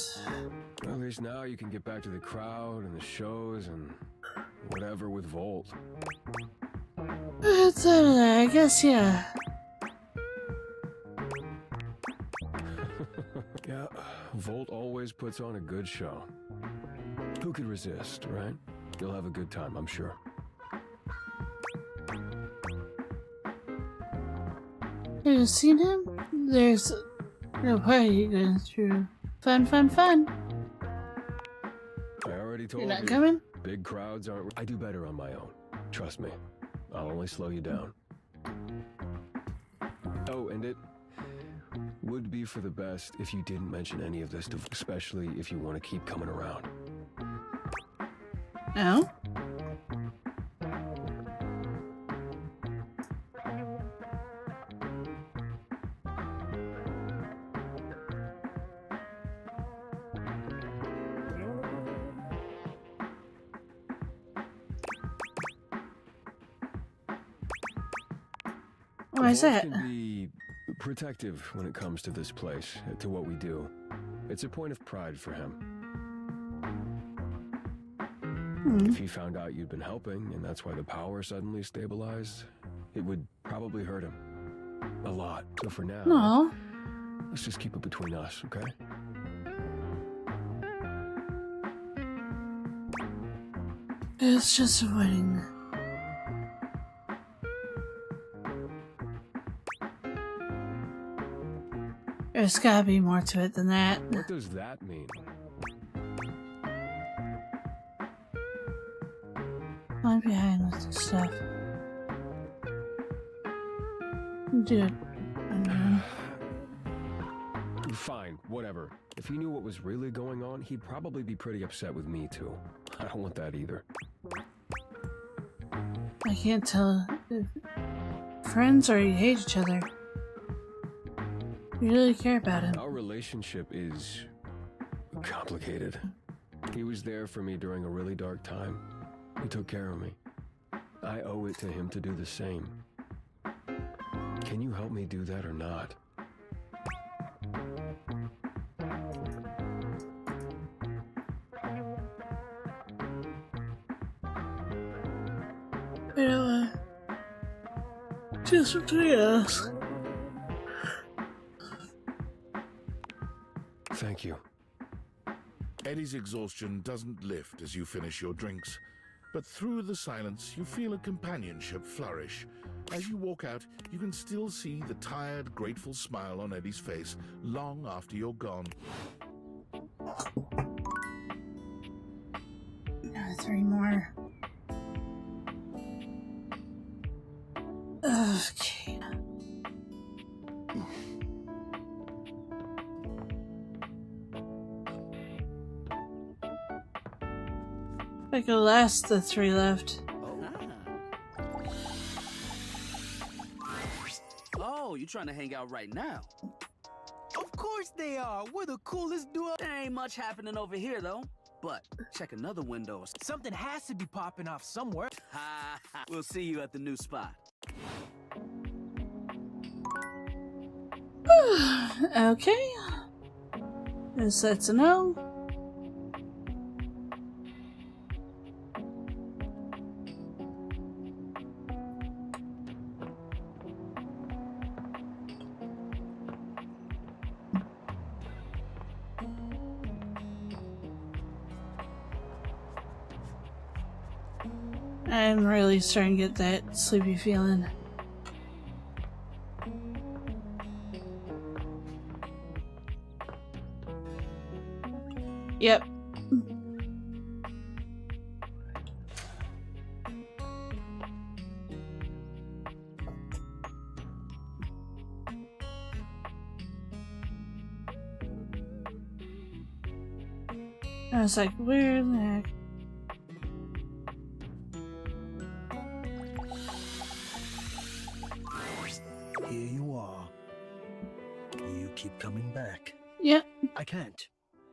at least now you can get back to the crowd and the shows and whatever with Volt. It's I guess, yeah. Yeah, Volt always puts on a good show. Who could resist, right? You'll have a good time, I'm sure. Have you seen him? There's no party going through. Fun, fun, fun. I already told you. You're not coming? Big crowds aren't... I do better on my own. Trust me. I'll only slow you down. Oh, and it would be for the best if you didn't mention any of this, especially if you want to keep coming around. No? Why is Volt that? can be protective when it comes to this place, to what we do. It's a point of pride for him. If he found out you'd been helping, and that's why the power suddenly stabilized, it would probably hurt him. A lot. So for now, No. let's just keep it between us, okay? It's just a wedding. There's gotta be more to it than that. What does that mean? I'm behind with stuff. Dude, I mean... Fine, whatever. If he knew what was really going on, he'd probably be pretty upset with me too. I don't want that either. I can't tell if friends or you hate each other. You really care about him. Our relationship is complicated. He was there for me during a really dark time. He took care of me. I owe it to him to do the same. Can you help me do that or not? You know what? Just between us. Thank you. Eddie's exhaustion doesn't lift as you finish your drinks, but through the silence you feel a companionship flourish. As you walk out, you can still see the tired, grateful smile on Eddie's face long after you're gone. 3 more. Okay. I could last the 3 left. Oh, you trying to hang out right now? Of course they are. We're the coolest duo. There ain't much happening over here, though. But check another window. Something has to be popping off somewhere. Ha ha. We'll see you at the new spot. Okay. Guess that's a no. I'm really starting to get that sleepy feeling. Yep. I was like, where the heck? Here you are. You keep coming back. Yep. I can't.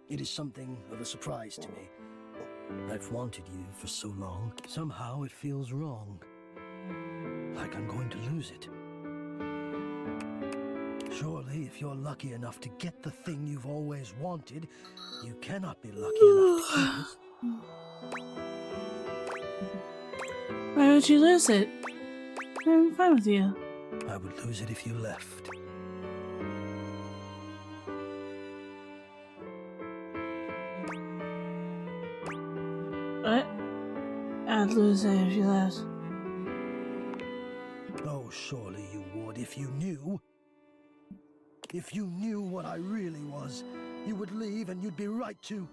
It is something of a surprise to me. I've wanted you for so long. Somehow it feels wrong. Like I'm going to lose it. Surely, if you're lucky enough to get the thing you've always wanted, you cannot be lucky enough to keep it. Why would you lose it? I'm fine with you. I would lose it if you left. What? I'd lose it if you left. Oh, surely you would if you knew. If you knew what I really was, you would leave and you'd be right to.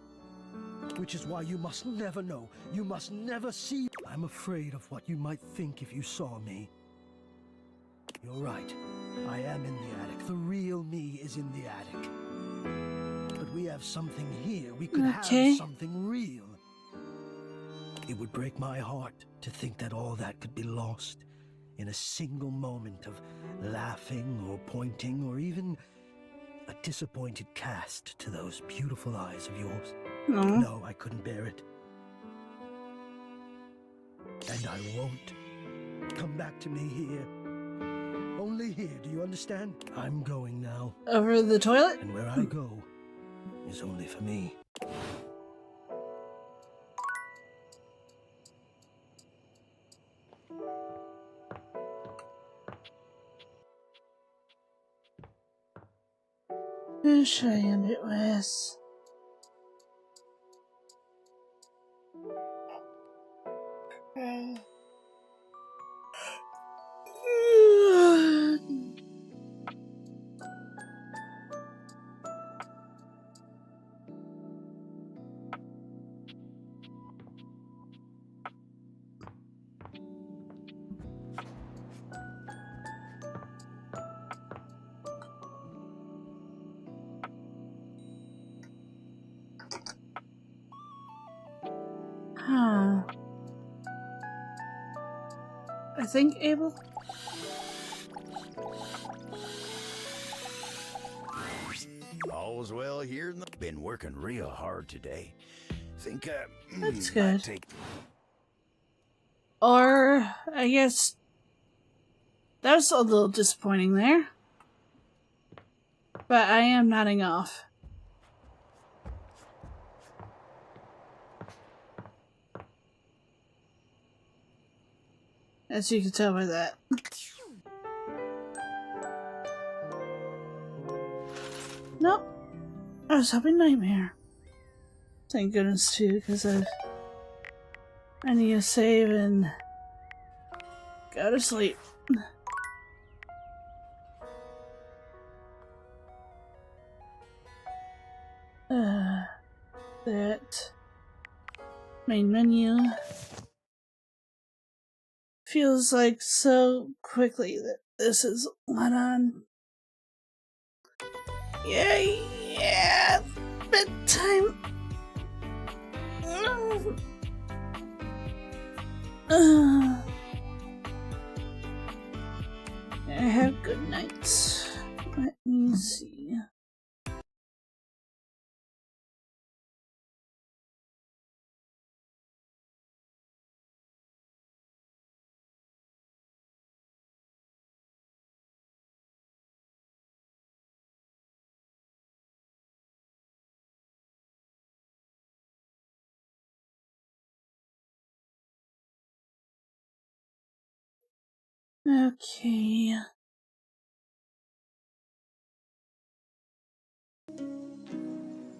Which is why you must never know. You must never see. I'm afraid of what you might think if you saw me. You're right. I am in the attic. The real me is in the attic. But we have something here. We could have something real. It would break my heart to think that all that could be lost in a single moment of laughing or pointing or even a disappointed cast to those beautiful eyes of yours. No, I couldn't bear it. And I won't. Come back to me here. Only here, do you understand? I'm going now. Over the toilet? And where I go is only for me. Who should I end it with? Huh. I think Abel? All's well here. Been working real hard today. Think That's might good. take. Or, I guess, that was a little disappointing there. But I am nodding off. As you can tell by that. Nope. I was having a nightmare. Thank goodness too, because I need to save and go to sleep. That main menu feels like so quickly that this is went on. Yeah, bedtime. I have good nights. Let me see. Okay.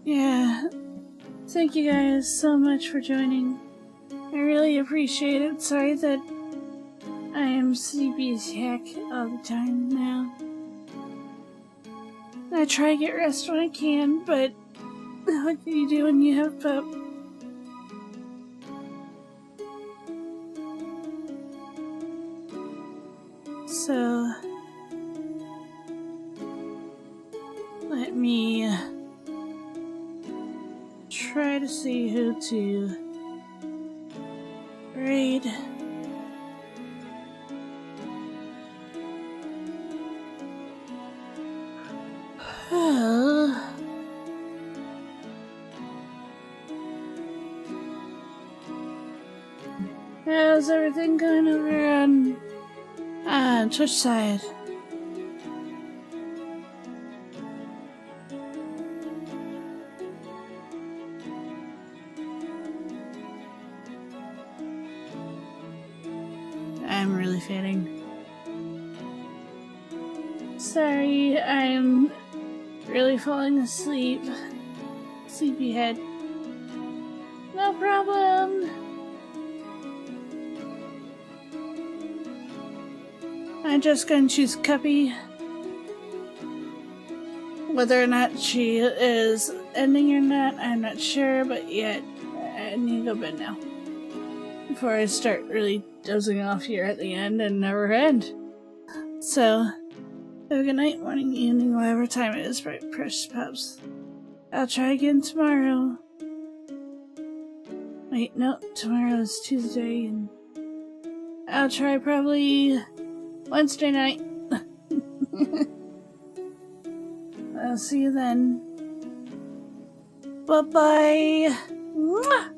Yeah. Thank you guys so much for joining. I really appreciate it. Sorry that I am sleepy as heck all the time now. I try to get rest when I can, but what can you do when you have pup? So, let me try to see who to raid. How's everything going over on Twitch side? I'm really fading. Sorry, I'm really falling asleep. Sleepyhead. No problem. I'm just gonna choose Cuppy. Whether or not she is ending or not, I'm not sure, but yet I need to go to bed now. Before I start really dozing off here at the end and never end. So, have a good night, morning, evening, whatever time it is, right, precious pups. I'll try again tomorrow. Wait, no, tomorrow is Tuesday, and I'll try probably Wednesday night. I'll see you then. Bye-bye. Mwah!